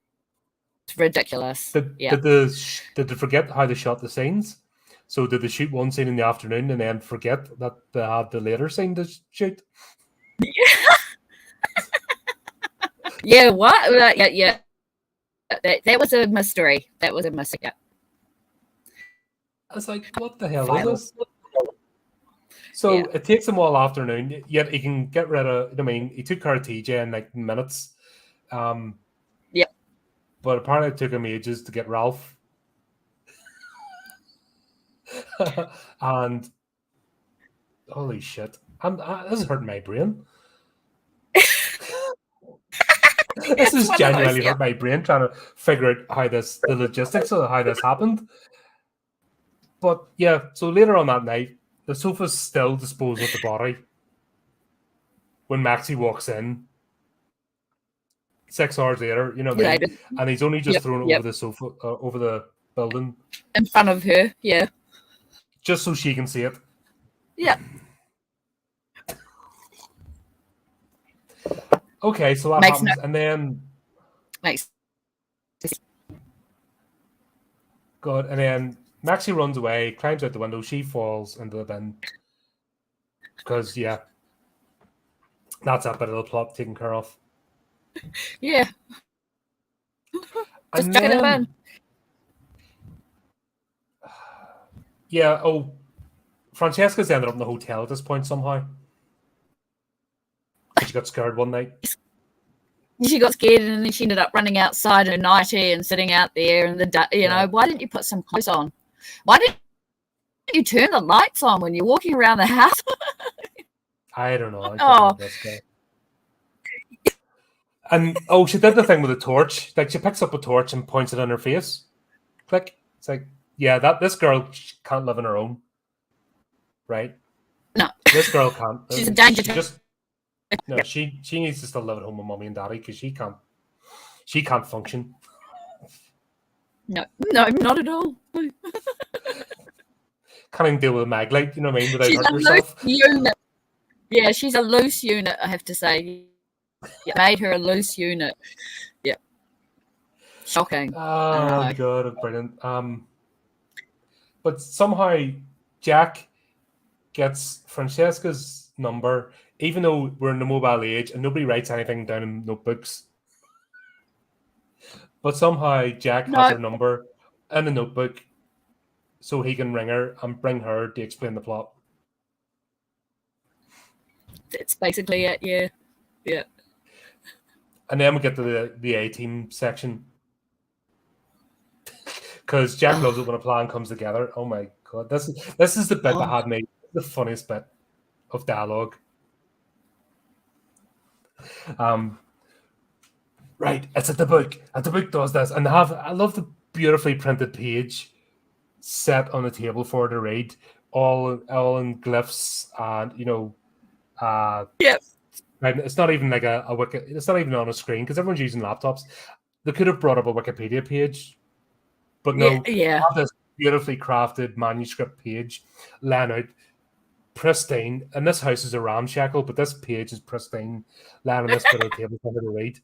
ridiculous. Did they forget how they shot the scenes? So did they shoot one scene in the afternoon and then forget that they had the later scene to shoot? Yeah, what? Yeah. That was a mystery. That was a mystery. Yeah. I was like, what the hell is this? So it takes him all afternoon, yet he can get rid of, he took care of TJ in like minutes. Yeah. But apparently it took him ages to get Ralph. And holy shit. This is hurting my brain. This is genuinely hurt my brain trying to figure out the logistics of how this happened. But yeah, so later on that night, the sofa's still disposed of the body when Maxie walks in. 6 hours later, and he's only just thrown it over the sofa, over the building. In front of her, yeah. Just so she can see it. Yeah. Okay, so that happens, and then... God, and then Maxie runs away, climbs out the window, she falls into the bin. Because, that's that bit of the plot taken care of. Yeah. Just chuck it in the bin. Yeah, Francesca's ended up in the hotel at this point somehow. She got scared one night. She got scared and then she ended up running outside her nightie and sitting out there in the why didn't you put some clothes on? Why didn't you turn the lights on when you're walking around the house? I don't know. And she did the thing with a torch. Like she picks up a torch and points it on her face. Click. It's like, this girl can't live on her own. Right? No. This girl can't. She's a danger. She needs to still live at home with mommy and daddy because she can't function. No, not at all. Can't even deal with a mag light, you know what I mean, without hurting herself. Unit. Yeah, she's a loose unit, I have to say. You made her a loose unit. Yeah. Shocking. Oh god, brilliant. But somehow Jack gets Francesca's number, even though we're in the mobile age and nobody writes anything down in notebooks. But somehow Jack has her number in a notebook so he can ring her and bring her to explain the plot. That's basically it, yeah. Yeah. And then we get to the A-team section. Because Jack loves it when a plan comes together. Oh my god. This is the bit that had me the funniest bit of dialogue. Right, it's at the book. And the book does this. And I love the beautifully printed page set on the table for her to read. All in glyphs and, Yep. And it's not even like a wiki. It's not even on a screen because everyone's using laptops. They could have brought up a Wikipedia page, but no. Yeah. Have this beautifully crafted manuscript page, laying out pristine. And this house is a ramshackle, but this page is pristine, laying on this bit of the table for her to read.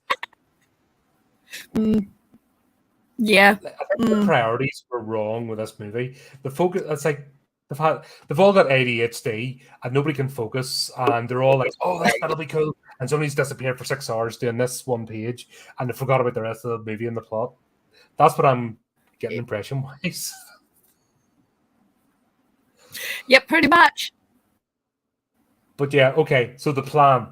Yeah. I think the priorities were wrong with this movie. The focus, it's like they've all got ADHD and nobody can focus, and they're all like, "Oh, that'll be cool," and somebody's disappeared for 6 hours doing this one page, and they forgot about the rest of the movie and the plot. That's what I'm getting impression wise. Yep, pretty much. But yeah, okay. So the plan: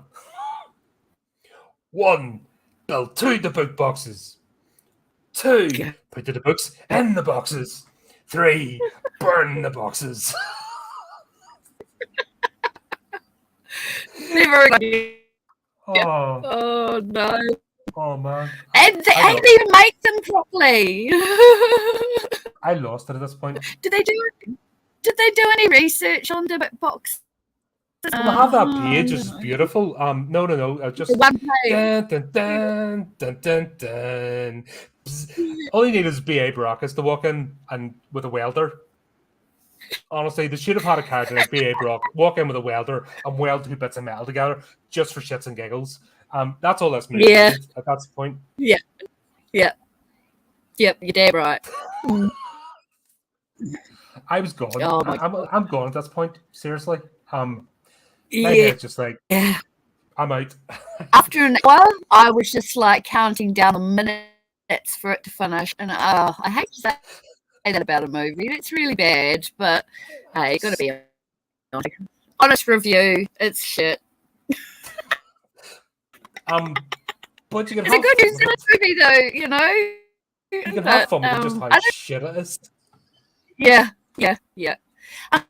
1, build 2 the book boxes. 2, put the books in the boxes. 3, burn the boxes. Never. Oh no. Oh man. And they didn't even make them properly. I lost it at this point. Did they do any research on the box? Well, I have that page, which is beautiful. No. Just one page. Dun, dun, dun, dun, dun, dun. All you need is B.A. Baracus to walk in and with a welder. Honestly, they should have had a character like B.A. Brock walk in with a welder and weld 2 bits of metal together just for shits and giggles. That's all this movie needed at that point. Yep, you're damn right. I was gone. Oh I'm gone at this point. Seriously. My yeah, head's just like, I'm out. After an hour, I was just like counting down the minutes for it to finish, and I hate to say that about a movie. It's really bad, but hey, you got to be honest review. It's shit. But you can it's a good New Zealand movie, though. You know, you can have fun with just how shit it is. Yeah. I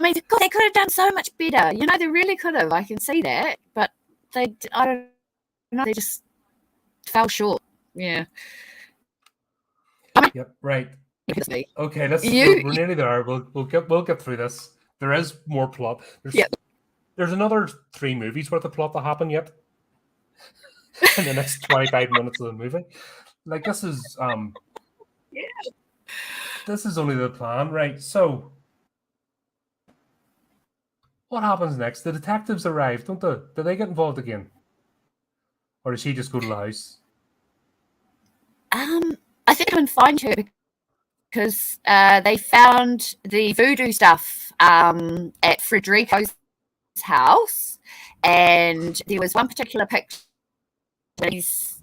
mean, God, they could have done so much better. You know, they really could have. I can see that, but I don't know. They just fell short. Yeah. Yep. Right. Okay. We're nearly there. We'll get through this. There is more plot. There's another 3 movies worth of plot to happen yet in the next 25 minutes of the movie. Like this is this is only the plan, right? So what happens next? The detectives arrive, don't they? Do they get involved again? Or does she just go to the house? I think I can find her because they found the voodoo stuff at Frederico's house, and there was one particular picture. Because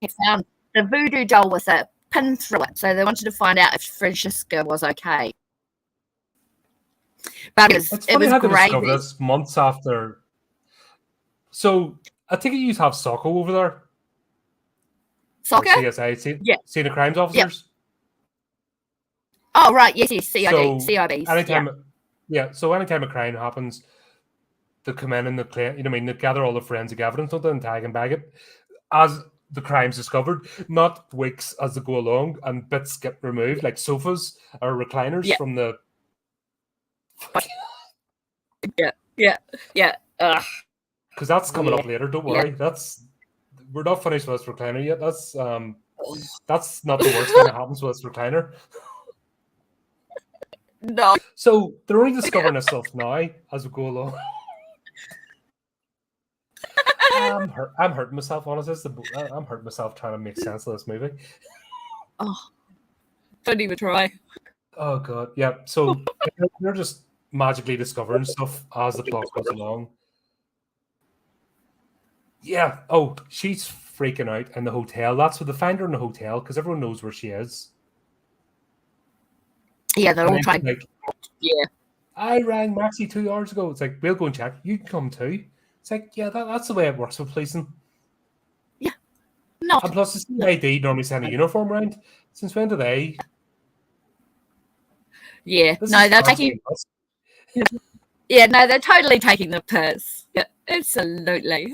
they found the voodoo doll with a pin through it, so they wanted to find out if Francesca was okay. But it's funny how they discover this months after. So I think you have Socko over there. Socko? CSI, Scene of Crimes Officers. Yep. Oh right, yes, CID, so CIBs. So anytime a crime happens, they come in and they gather all the forensic evidence and tag and bag it as the crime's discovered, not weeks as they go along, and bits get removed, like sofas or recliners from the. Yeah. Because that's coming up later. Don't worry. We're not finished with this recliner yet. That's not the worst thing that happens with this recliner. No. So they're only discovering this stuff now as we go along. I'm hurting myself, honestly. I'm hurting myself trying to make sense of this movie. Oh, don't even try. Oh god, yeah. So they're just magically discovering stuff as the plot goes along. Yeah. Oh, she's freaking out in the hotel. That's what they find her in the hotel because everyone knows where she is. Yeah, they're all trying. Yeah. I rang Maxie 2 hours ago. It's like, we'll go and check. You can come too. It's like, yeah, that's the way it works with policing. Yeah. No. And plus, the CID normally send a uniform around. Since when do they? Yeah. They're taking. Yeah, no, they're totally taking the piss. Yeah, absolutely.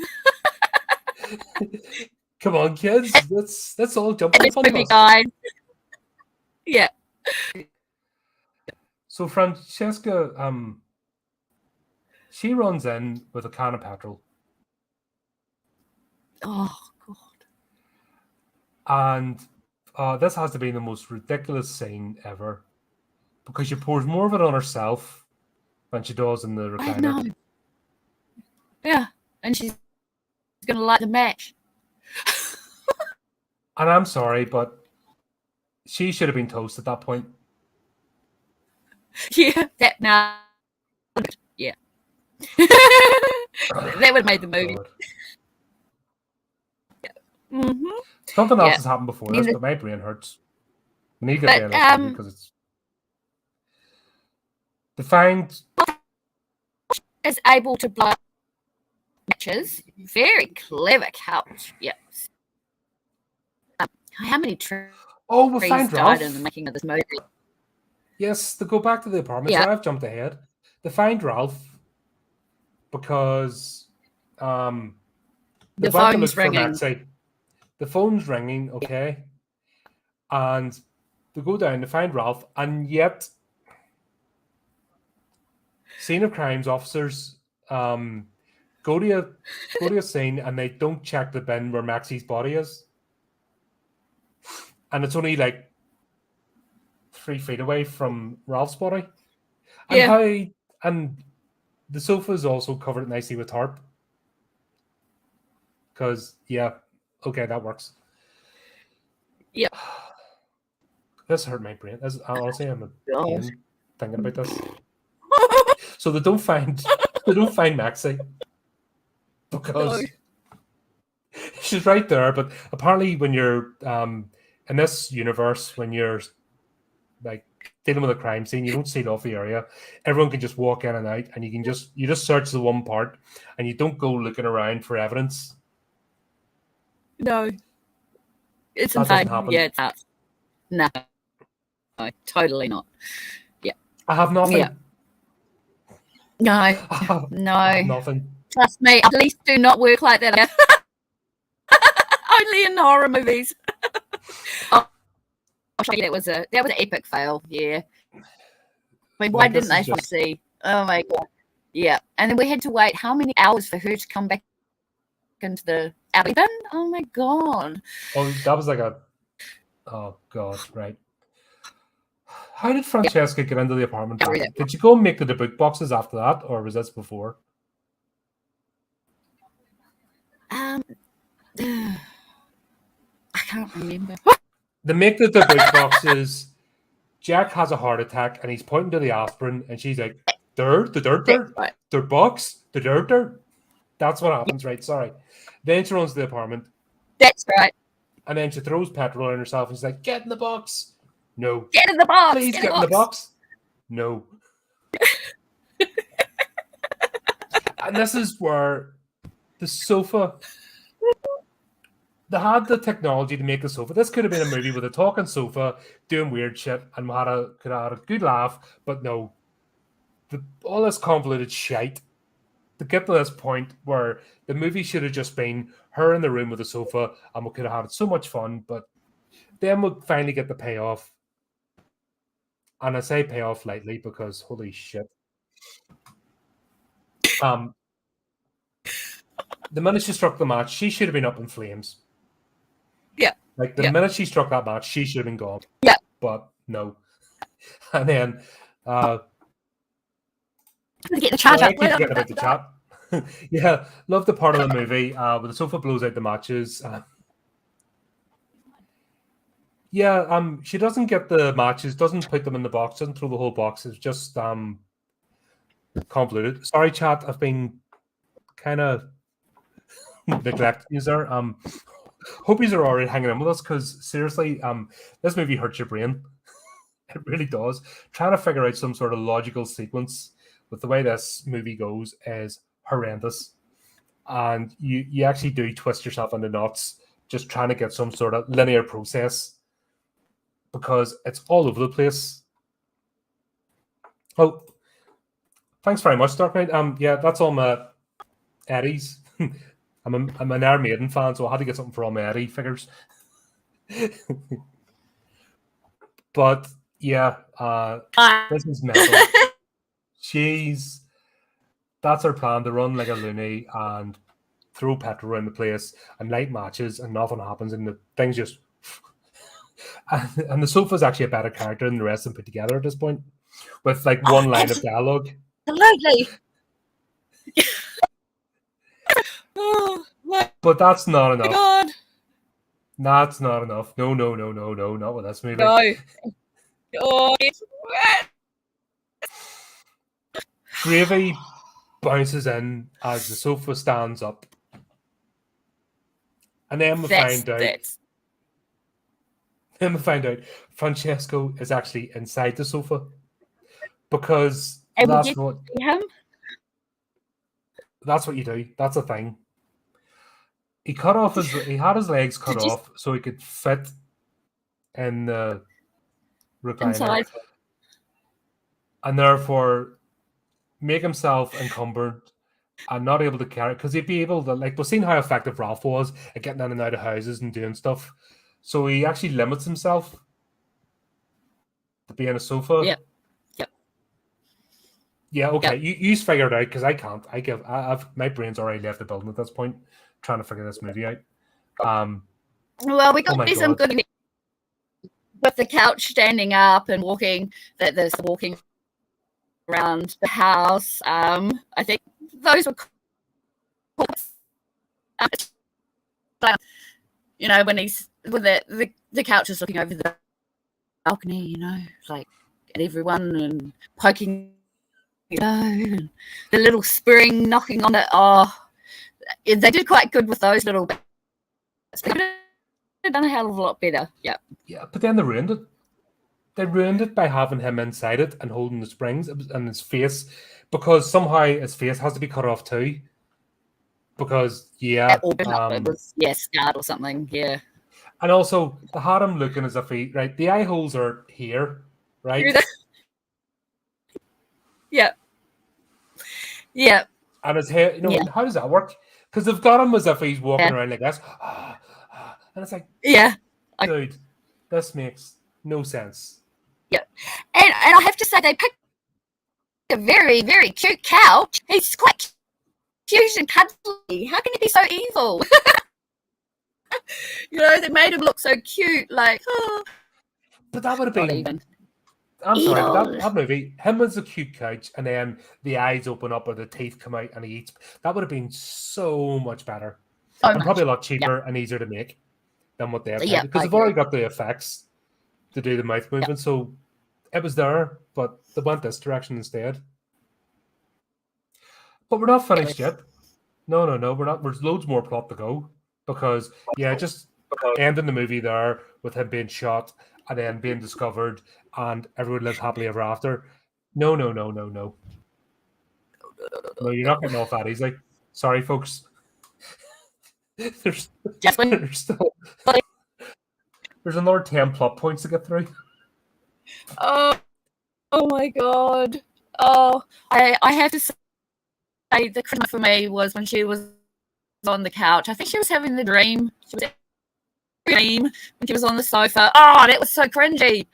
Come on, kids. Let's all jump on the movie, guys. Yeah. So Francesca, She runs in with a can of petrol. Oh God. And this has to be the most ridiculous scene ever because she pours more of it on herself than she does in the I recliner. know. Yeah, and she's gonna light the match. And I'm sorry, but she should have been toast at that point. Yeah, that now. Yeah, that would have made the movie. Mm-hmm. Something else has happened before this, but my brain hurts. We need to get the end of this movie because it's defined. Is able to blow matches. Very clever couch. Yep. How many trees we find died Ralph in the making of this movie? Yes, to go back to the apartment. Yeah. Sorry, I've jumped ahead. They find Ralph because the phone's ringing. Maxie. The phone's ringing, okay. And they go down to find Ralph, and yet scene of crimes officers go to a scene and they don't check the bin where Maxie's body is. And it's only like 3 feet away from Ralph's body. And and the sofa is also covered nicely with tarp. Because, okay, that works. Yep. This hurt my brain. Honestly, I'm a pain thinking about this. So they don't find Maxie because she's right there. But apparently, when you're in this universe, when you're like dealing with a crime scene, you don't seal off the area. Everyone can just walk in and out, and you just search the one part, and you don't go looking around for evidence. No, it's that insane. Doesn't happen. Yeah, it's not. No, totally not. Yeah, I have nothing. Yeah. No, no, nothing. Trust me, police do not work like that. Only in horror movies. I'll show you that was an epic fail. Yeah. I mean, why didn't they see? Oh my God. Yeah, and then we had to wait how many hours for her to come back into the alley bin? Oh my God. Oh, that was like oh God, right. How did Francesca get into the apartment? Did you go and make the book boxes after that, or was this before? I can't remember. They make the book boxes. Jack has a heart attack and he's pointing to the aspirin, and she's like, dirt, right. dirt box, the dirt. That's what happens, right? Sorry. Then she runs to the apartment. That's right. And then she throws petrol on herself and she's like, get in the box. No. Get in the box. Please get in the box. No. And this is where the sofa, they had the technology to make a sofa. This could have been a movie with a talking sofa doing weird shit, and we could have had a good laugh, but no. All this convoluted shite to get to this point where the movie should have just been her in the room with the sofa, and we could have had so much fun, but then we'll finally get the payoff. And I say payoff lightly because holy shit. The minute she struck the match, she should have been up in flames. Yeah. Like the minute she struck that match, she should have been gone. Yeah. But no. And then get the chat I keep forgetting about the chat. Yeah, love the part of the movie where the sofa blows out the matches. She doesn't get the matches, doesn't put them in the box, doesn't throw the whole box. It's just convoluted. Sorry, chat. I've been kind of neglecting you there. Hope you are already hanging in with us because seriously, this movie hurts your brain. It really does. Trying to figure out some sort of logical sequence with the way this movie goes is horrendous, and you actually do twist yourself into knots just trying to get some sort of linear process because it's all over the place. Oh, thanks very much, Dark Knight. Yeah, that's all my Eddies. I'm an Iron Maiden fan, so I had to get something for all my Eddie figures. But yeah, this is mental. Jeez, That's our plan, to run like a loony and throw petrol around the place and light matches and nothing happens and the things just... And the sofa's actually a better character than the rest of them put together at this point, with like one line of dialogue. Absolutely. Oh my But that's not enough. God. That's not enough. No, not with this movie. No. Oh, Gravy bounces in as the sofa stands up. And then we find out Francesco is actually inside the sofa. Because that's what you do. That's a thing. He had his legs cut off so he could fit in the recliner. Inside. And therefore make himself encumbered and not able to carry, because he'd be able to, like, we've seen how effective Ralph was at getting in and out of houses and doing stuff. So he actually limits himself to be in a sofa. Yep. Yeah, okay. Yep. You figure it out, because I can't. My brain's already left the building at this point, trying to figure this movie out. Well, we got to do some good with the couch standing up and walking. There's walking around the house. I think those were cool. You know, when the couch is looking over the balcony, you know, like at everyone and poking, you know, and the little spring knocking on it. Oh, they did quite good with those little bits. They could have done a hell of a lot better. Yeah. Yeah, but then they ruined it. They ruined it by having him inside it and holding the springs and his face, because somehow his face has to be cut off too. Because it was scarred or something. Yeah. And also they had him looking as if the eye holes are here, right? Yeah. Yeah. And his hair, how does that work? Because they've got him as if he's walking around like this. And it's like, dude, this makes no sense. Yeah. And I have to say, they picked a very, very cute cow. He's quite cute and cuddly. How can he be so evil? You know, they made him look so cute, like, oh. But that would have been... I'm sorry, but that movie, him as a cute couch, and then the eyes open up or the teeth come out and he eats, that would have been so much better. And probably a lot cheaper and easier to make than what they have. Because they've already got the effects to do the mouth movement, so it was there, but they went this direction instead. But we're not finished yet. No, we're not. There's loads more plot to go, because just ending the movie there with him being shot and then being discovered and everyone lives happily ever after. No. No, you're not getting off that easy. Sorry, folks. There's another 10 plot points to get through. Oh my God. Oh, I have to say, the cringe for me was when she was on the couch. I think she was having the dream. She was having a dream when she was on the sofa. Oh, that was so cringy.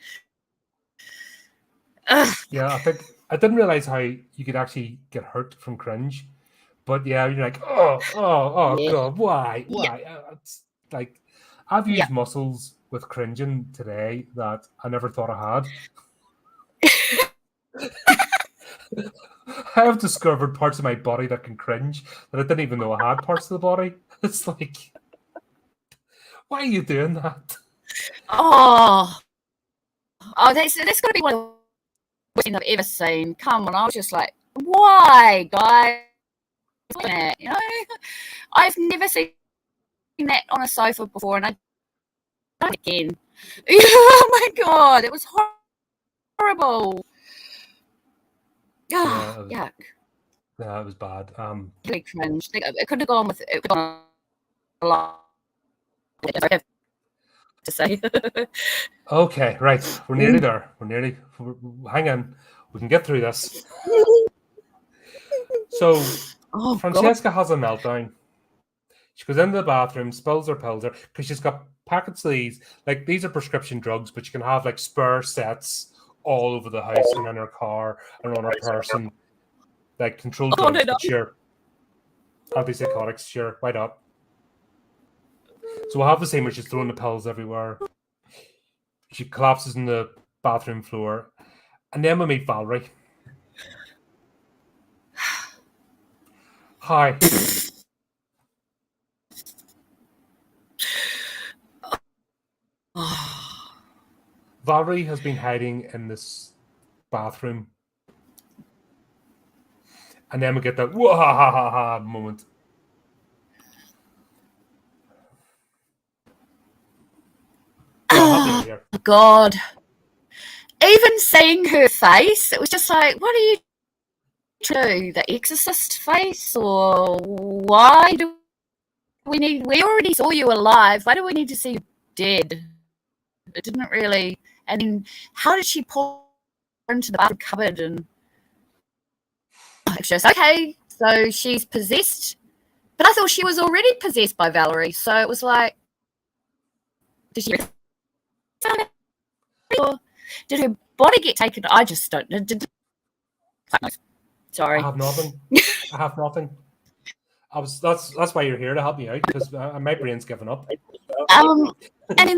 Ugh. Yeah, I didn't realize how you could actually get hurt from cringe. But yeah, you're like, oh God, why? It's like, I've used muscles with cringing today that I never thought I had. I have discovered parts of my body that can cringe that I didn't even know I had parts of the body. It's like, why are you doing that? Oh, that's got to be one of the worst things I've ever seen. Come on, I was just like, why, guys? You know, I've never seen that on a sofa before, and I done it again. Oh my God, it was horrible. Oh, yuck. Yeah, it was bad. Really cringe. It could have gone with it. A lot. I have to say. Okay, right. We're nearly there. Hang on. We can get through this. So, Francesca has a meltdown. She goes into the bathroom, spills her pills because she's got packets of these. Like, these are prescription drugs, but you can have like spare sets all over the house and in her car and on her person like controlled Oh, drugs, no. but sure, antipsychotics, sure, why not? So we'll have the same where she's throwing the pills everywhere. She collapses in the bathroom floor, and then we meet Valerie. Hi. Valerie has been hiding in this bathroom. And then we get that wah moment. Oh, God. Even seeing her face, it was just like, what are you do? The Exorcist face? Or why do we need... We already saw you alive. Why do we need to see you dead? It didn't really... And then how did she pull into the bathroom cupboard? And it's just, okay, so she's possessed. But I thought she was already possessed by Valerie. So it was like, did she... Or did her body get taken? I just don't know. Sorry. I have nothing. That's why you're here, to help me out, because my brain's given up. And in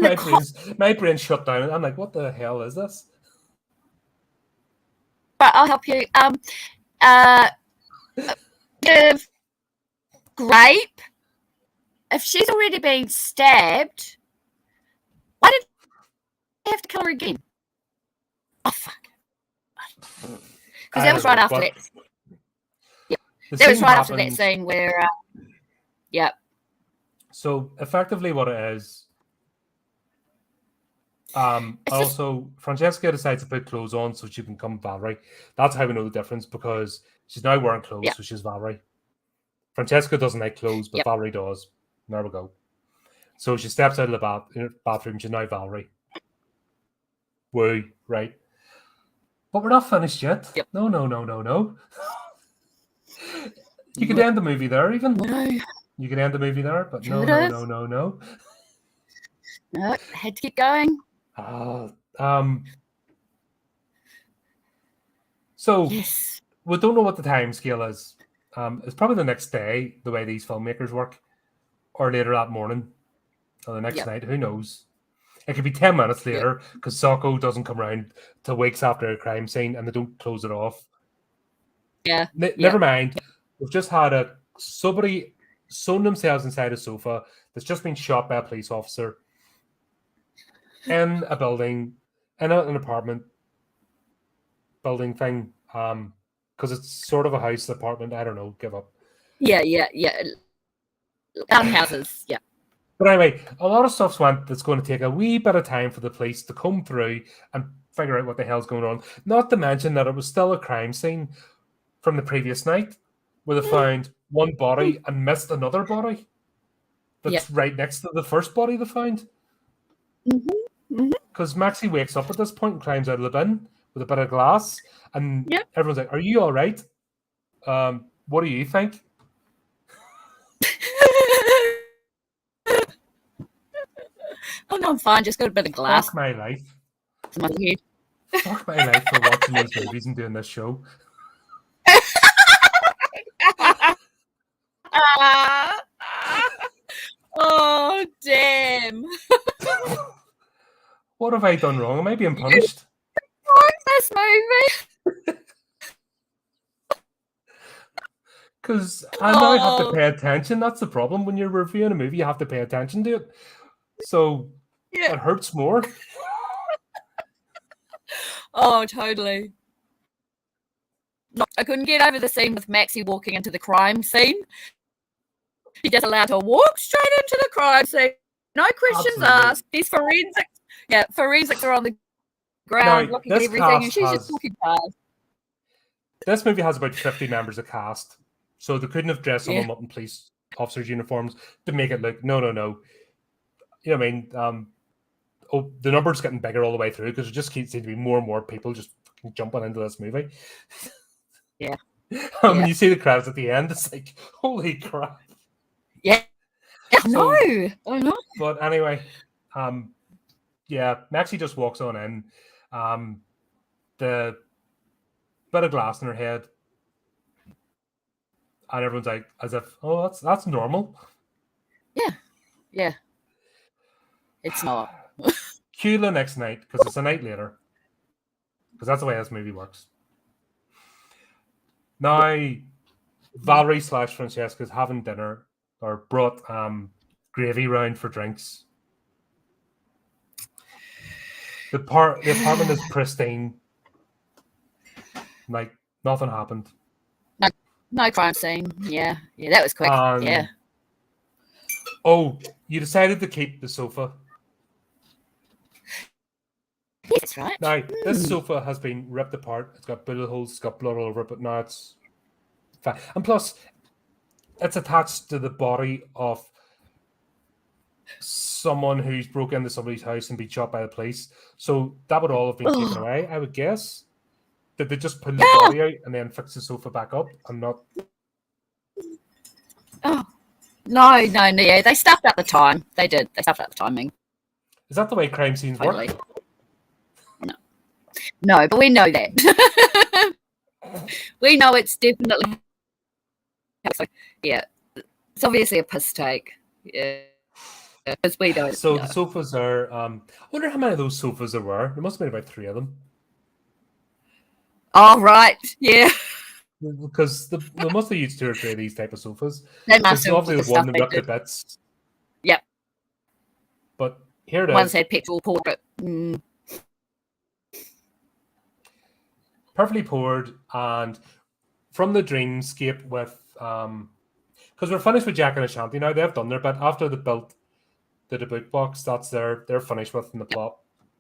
my brain's shut down. I'm like, what the hell is this? But I'll help you. Grape. If she's already been stabbed, why did they have to kill her again? Oh, fuck. Because that was right after that. Yeah, that was right after that scene where, yeah. So effectively, what it is, also Francesca decides to put clothes on so she can become Valerie. That's how we know the difference, because she's now wearing clothes, so she's Valerie. Francesca doesn't like clothes, but Valerie does. There we go. So she steps out of the bathroom. She's now Valerie. Woo, right? But we're not finished yet. Yep. No. You could end the movie there, even. No. You could end the movie there, but no. No, I had to keep going. So we don't know what the time scale is. It's probably the next day, the way these filmmakers work, or later that morning, or the next night. Who knows? It could be 10 minutes later, because Socko doesn't come around till weeks after a crime scene, and they don't close it off. Yeah. Never mind. We've just had somebody sewn themselves inside a sofa that's just been shot by a police officer in a building, in an apartment building thing, because it's sort of a house apartment. I don't know. Give up. Yeah. Houses. Yeah. But anyway, a lot of stuff's went that's going to take a wee bit of time for the police to come through and figure out what the hell's going on. Not to mention that it was still a crime scene from the previous night, where they found one body and missed another body that's right next to the first body they found. Because Maxie wakes up at this point and climbs out of the bin with a bit of glass, and everyone's like, "Are you all right? What do you think?" Oh no, I'm fine. Just got a bit of glass. Fuck my life. My head. Fuck my life for watching these movies and doing this show. Oh damn! What have I done wrong? Am I being punished? This movie. Because I now have to pay attention. That's the problem. When you're reviewing a movie, you have to pay attention to it. So it hurts more. Oh, totally. I couldn't get over the scene with Maxie walking into the crime scene. She just allowed her to walk straight into the crime scene. No questions asked. These forensics. Yeah, forensics are on the ground looking at everything, and she's just walking past. This movie has about 50 members of cast. So they couldn't have dressed someone up in police officers' uniforms to make it look, no. You know what I mean? The number's getting bigger all the way through, because it just keeps seeming to be more and more people just jumping into this movie. Yeah. When you see the credits at the end, it's like, holy crap. Yeah. So, I know. But anyway, Maxie just walks on in. The bit of glass in her head And everyone's like, as if, oh, that's normal. Yeah. It's not. Cue the next night, because it's a night later. Because that's the way this movie works. Now, Valerie / Francesca's having dinner, or brought gravy round for drinks. The apartment is pristine. Like, nothing happened. No crime scene. Yeah, that was quick. Yeah. Oh, you decided to keep the sofa. Yes, that's right. Now, this sofa has been ripped apart. It's got bullet holes, it's got blood all over it, but now it's fine. And plus, it's attached to the body of someone who's broke into somebody's house and been shot by the police. So that would all have been taken away, I would guess. Did they just pull the body out and then fix the sofa back up? I'm not... Oh, no. Yeah, they stuffed up the time. They did. They stuffed up the timing. Is that the way crime scenes Totally. work? No, but we know that. We know it's definitely... Yeah, it's obviously a piss take. Yeah, because we don't. So the sofas are... I wonder how many of those sofas there were. There must have been about 3 of them. Oh, right. Yeah. Because they must have used 2 or 3 of these type of sofas. They must have. Obviously, the one that ripped to bits. Yep. But here it is. One's had petrol poured. Perfectly poured, and from the dreamscape with because we're finished with Jack and Ashanti now. They've done their bit after they built the book box. That's they're finished with in the plot.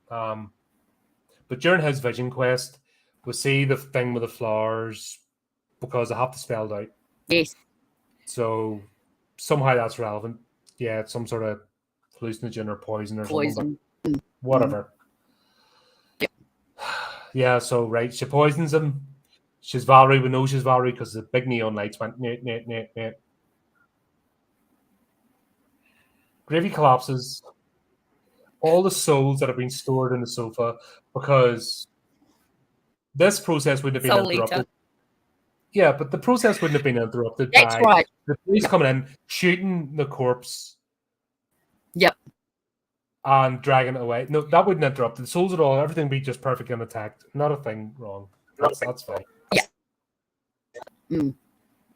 But during his vision quest, we see the thing with the flowers because I have to spell it out. Yes. So somehow that's relevant. Yeah, it's some sort of hallucinogen or poison or something. But whatever. Yeah, so right, she poisons him. She's Valerie. We know she's Valerie because the big neon lights went net. Gravy collapses. All the souls that have been stored in the sofa, because this process wouldn't have been interrupted. Yeah, but the process wouldn't have been interrupted by the police coming in, shooting the corpse. Yep. And dragging it away. No, that wouldn't interrupt. The souls at all, everything would be just perfect and intact. Not a thing wrong. That's fine. Yeah.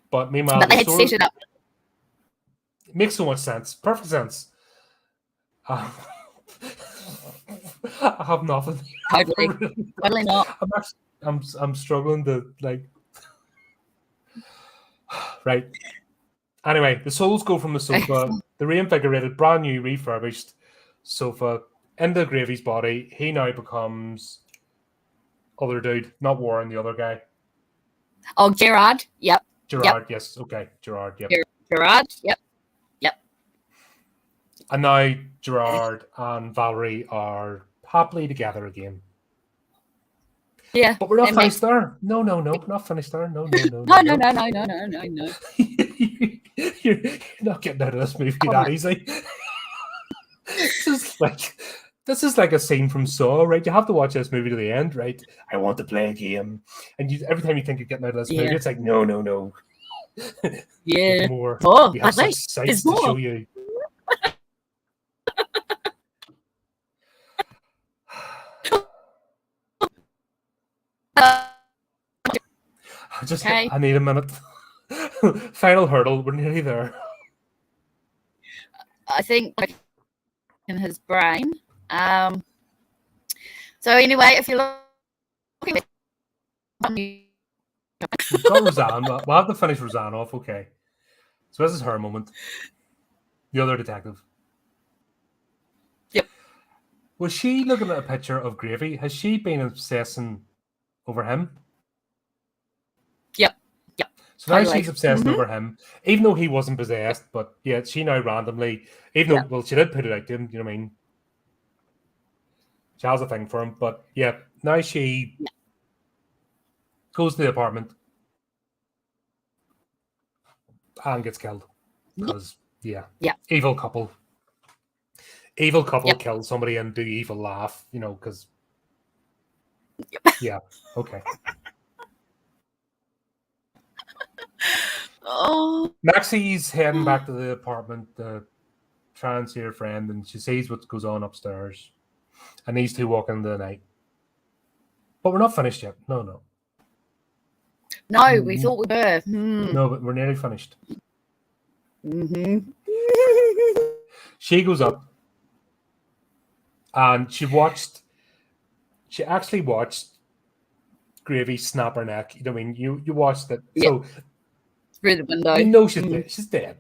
But meanwhile, they had set it up. It makes so much sense. Perfect sense. I have nothing. Totally not. I'm struggling to right. Anyway, the souls go from the sofa, the reinvigorated, brand new, refurbished sofa into Gravy's body. He now becomes other dude, not Warren, the other guy. Oh, Gerard. Yep. Gerard, yes. Okay, Gerard, yep. Gerard, yep. And now Gerard and Valerie are happily together again. Yeah. But we're not finished there. No, not finished there. No. No. You're not getting out of this movie that easy. This is like a scene from Saw, right? You have to watch this movie to the end, right? I want to play a game. And every time you think you're getting out of this movie, it's like, no. Yeah. More. Oh, we have such sights to show you. I need a minute. Final hurdle. We're nearly there. I think in his brain. So anyway, if you're looking at we've got Roseanne. We'll have to finish Roseanne off. Okay. So this is her moment. The other detective. Yep. Was she looking at a picture of Gravy? Has she been obsessing over him? Yep. So now she's obsessing over him, even though he wasn't possessed. But yeah, she now randomly, even though, well, she did put it out to him, you know what I mean? She has a thing for him. But yeah, now she goes to the apartment and gets killed. Because, evil couple. Evil couple kill somebody and do evil laugh, you know, because... Yeah, okay. Oh Maxie's heading back to the apartment to try and see her friend, and she sees what goes on upstairs. And these two walk into the night. But we're not finished yet. No. No, we thought we were. No, but we're nearly finished. Mm-hmm. She goes up and she actually watched Gravy snap her neck. You know what I mean? You watched it. Yeah. So Through the window. you know she's dead. She's dead.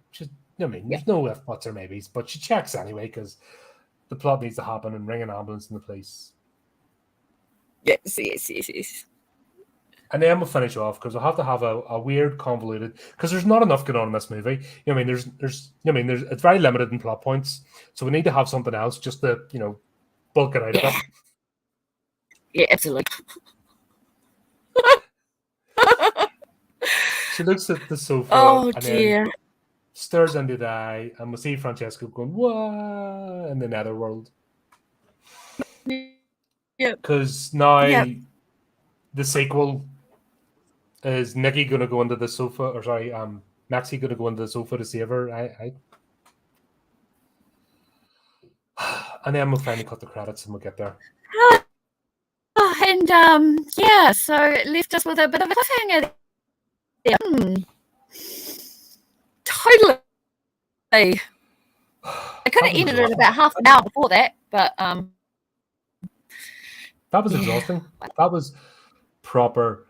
There's no if, buts, or maybes, but she checks anyway because the plot needs to happen and ring an ambulance in the police. Yes. And then we'll finish off because we'll have to have a weird, convoluted, because there's not enough going on in this movie. You know what I mean? There's it's very limited in plot points, so we need to have something else just to bulk it out a bit. Yeah, absolutely. She looks at the sofa Oh and dear. then stares into the eye, and we see Francesco going "Wah" in the netherworld. Yeah. Because now the sequel is Nikki going to go into the sofa, or sorry, Maxie going to go into the sofa to save her. And then we'll finally cut the credits and we'll get there. And so it left us with a bit of a cliffhanger there. Totally. I could have ended it about half an hour before that, but that was exhausting. That was proper.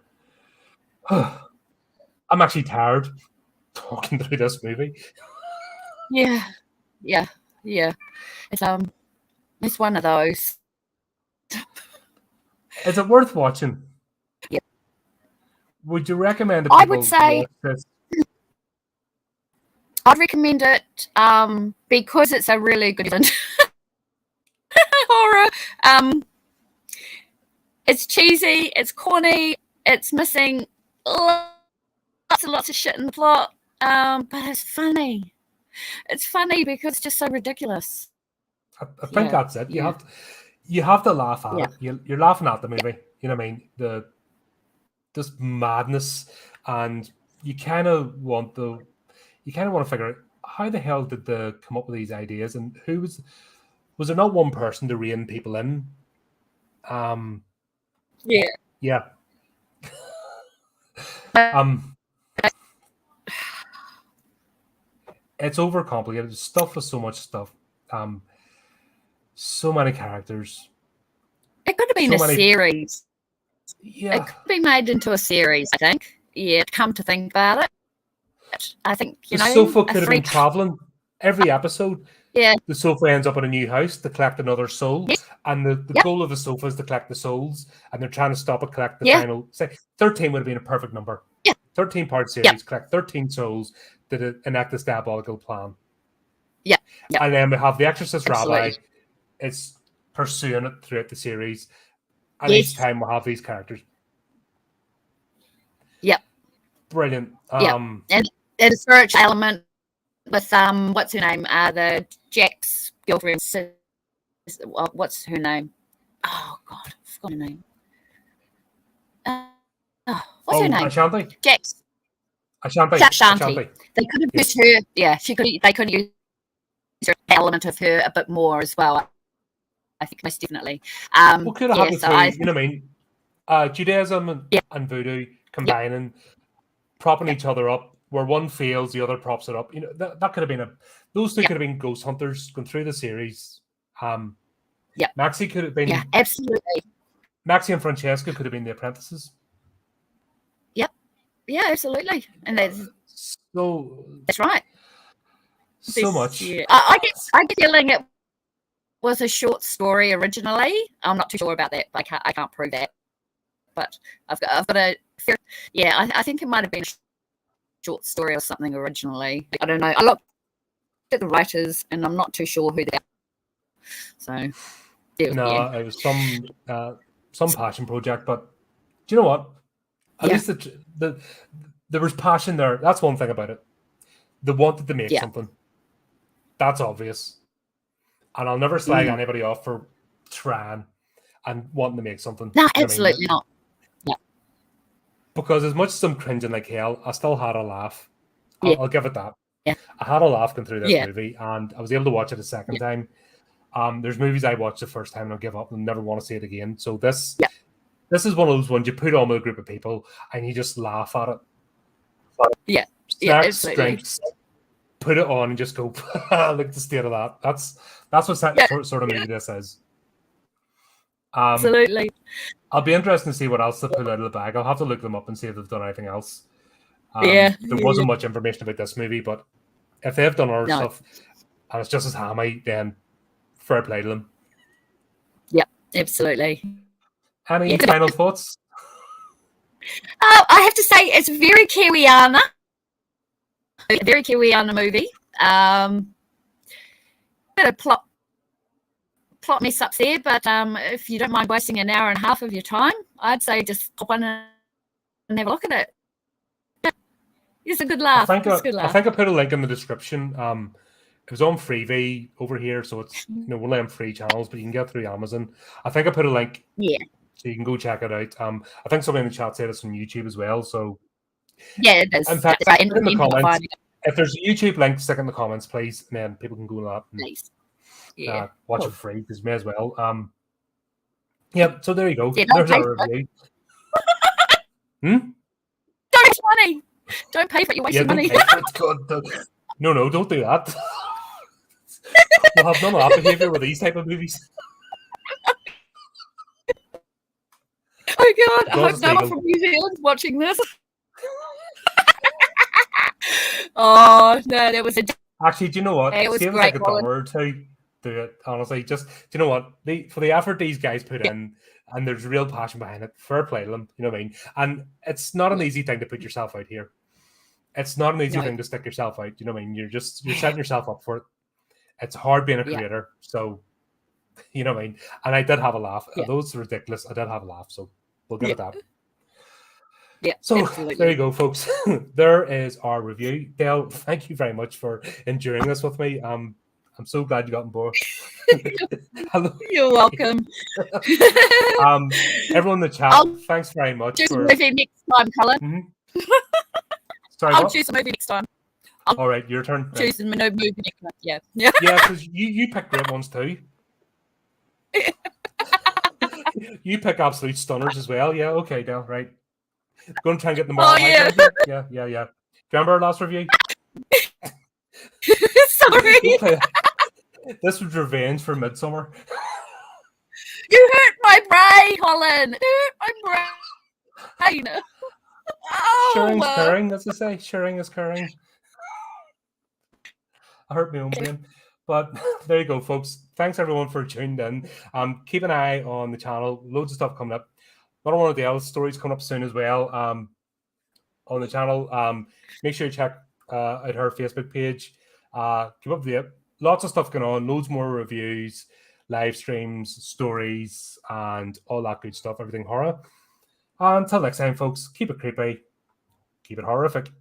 I'm actually tired talking through this movie. Yeah. It's one of those. Is it worth watching? Yeah. Would you recommend it? I would say I'd recommend it because it's a really good horror. It's cheesy, it's corny, it's missing lots and lots of shit in the plot, but it's funny. It's funny because it's just so ridiculous. I think that's it. You have to laugh at it. You're laughing at the movie. You know what I mean? This madness, and you kind of want to figure out how the hell did they come up with these ideas, and who was there not one person to rein people in? Yeah. It's overcomplicated. Stuff with so much stuff. So many characters. It could have been series. Yeah. It could be made into a series, I think. Yeah, come to think about it. I think, the sofa could have been traveling every episode. Yeah. The sofa ends up in a new house to collect another soul. Yes. And the goal of the sofa is to collect the souls, and they're trying to stop it collect the final. Say 13 would have been a perfect number. Yeah. 13-part series, collect 13 souls to enact this diabolical plan. Yeah. And then we have the Exorcist Rabbi. It's pursuing it throughout the series. And each time we'll have these characters. Yep. Brilliant. And a spiritual element with what's her name? The Jack's girlfriend. What's her name? Oh God, I forgot her name. What's her name? Ashanti. Jack's. Ashanti. They could have used her. Yeah, they could use an element of her a bit more as well. I think most definitely. What could have happened you know what I mean? Judaism and voodoo combining, propping each other up. Where one fails, the other props it up. You know, that could have been those two could have been ghost hunters going through the series. Maxie could have been. Yeah, absolutely. Maxie and Francesca could have been the apprentices. Yep. Yeah, absolutely. And that's right. So much. Yeah. I get the feeling it was a short story originally. I'm not too sure about that. I can't prove that. But I've got a I think it might have been a short story or something originally. I don't know. I looked at the writers and I'm not too sure who they are. So it was some passion project, but do you know what? At least there was passion there. That's one thing about it. They wanted to make something. That's obvious. And I'll never slag anybody off for trying and wanting to make something. No, absolutely not. Because as much as I'm cringing like hell, I still had a laugh. I'll give it that. Yeah. I had a laugh going through this Yeah. movie, and I was able to watch it a second time. There's movies I watched the first time and I'll give up and never want to see it again. So this is one of those ones you put on with a group of people and you just laugh at it. Yeah. Snacks, drinks, put it on and just go, look at the state of that. That's what sort of movie this is. Absolutely. I'll be interested to see what else they pull out of the bag. I'll have to look them up and see if they've done anything else. There wasn't much information about this movie, but if they have done other stuff and it's just as hammy, then fair play to them. Yep, absolutely. Any final thoughts? I have to say it's very Kiwiana. A very Kiwiana movie. Bit of plot mess up there, but if you don't mind wasting an hour and a half of your time, I'd say just pop on and have a look at it. It's a good laugh. I think I put a link in the description. It was on Freevee over here, so it's only on free channels, but you can get it through Amazon. I think I put a link. Yeah. So you can go check it out. I think somebody in the chat said it's on YouTube as well. So yeah, it is. In fact, right. in the comments, if there's a YouTube link, stick it in the comments, please. And then people can go to that and watch it for free because may as well. So there you go. Yeah, there's our review. Don't waste money. Don't pay for it. You're wasting money. No, don't do that. We'll have none of that behavior with these type of movies. Oh God! I hope no one from New Zealand's watching this. Oh no, that was actually. Do you know what? It was great. Like a Dahmer to do it. Honestly, just do you know what? For the effort these guys put in, and there's real passion behind it. Fair play to them. You know what I mean? And it's not an easy thing to put yourself out here. It's not an easy thing to stick yourself out. You know what I mean? You're setting yourself up for it. It's hard being a creator. So, you know what I mean? And I did have a laugh. Although it's ridiculous, I did have a laugh. So we'll give it that. Yeah. So absolutely. there you go, folks. There is our review. Dale, thank you very much for enduring this with me. I'm so glad you got on board. Hello. You're welcome. Everyone in the chat, thanks very much. Choose a movie next time, Colin. Mm-hmm. Sorry, I'll choose a movie next time. All right, your turn. Choose a movie next time. Yeah. Yeah, because you pick great ones too. You pick absolute stunners as well. Yeah, okay, Dale, right. Go and try and get them all. Yeah. Do you remember our last review? Sorry. This was revenge for Midsummer. You hurt my brain, Colin. You hurt my brain. Sharing's caring, as I say. Sharing is caring. I hurt my own brain. But there you go, folks. Thanks, everyone, for tuning in. Keep an eye on the channel. Loads of stuff coming up. Another one of Dale's stories coming up soon as well on the channel. Make sure you check out her Facebook page. Keep up to date. Lots of stuff going on. Loads more reviews, live streams, stories, and all that good stuff. Everything horror. Until next time, folks, keep it creepy. Keep it horrific.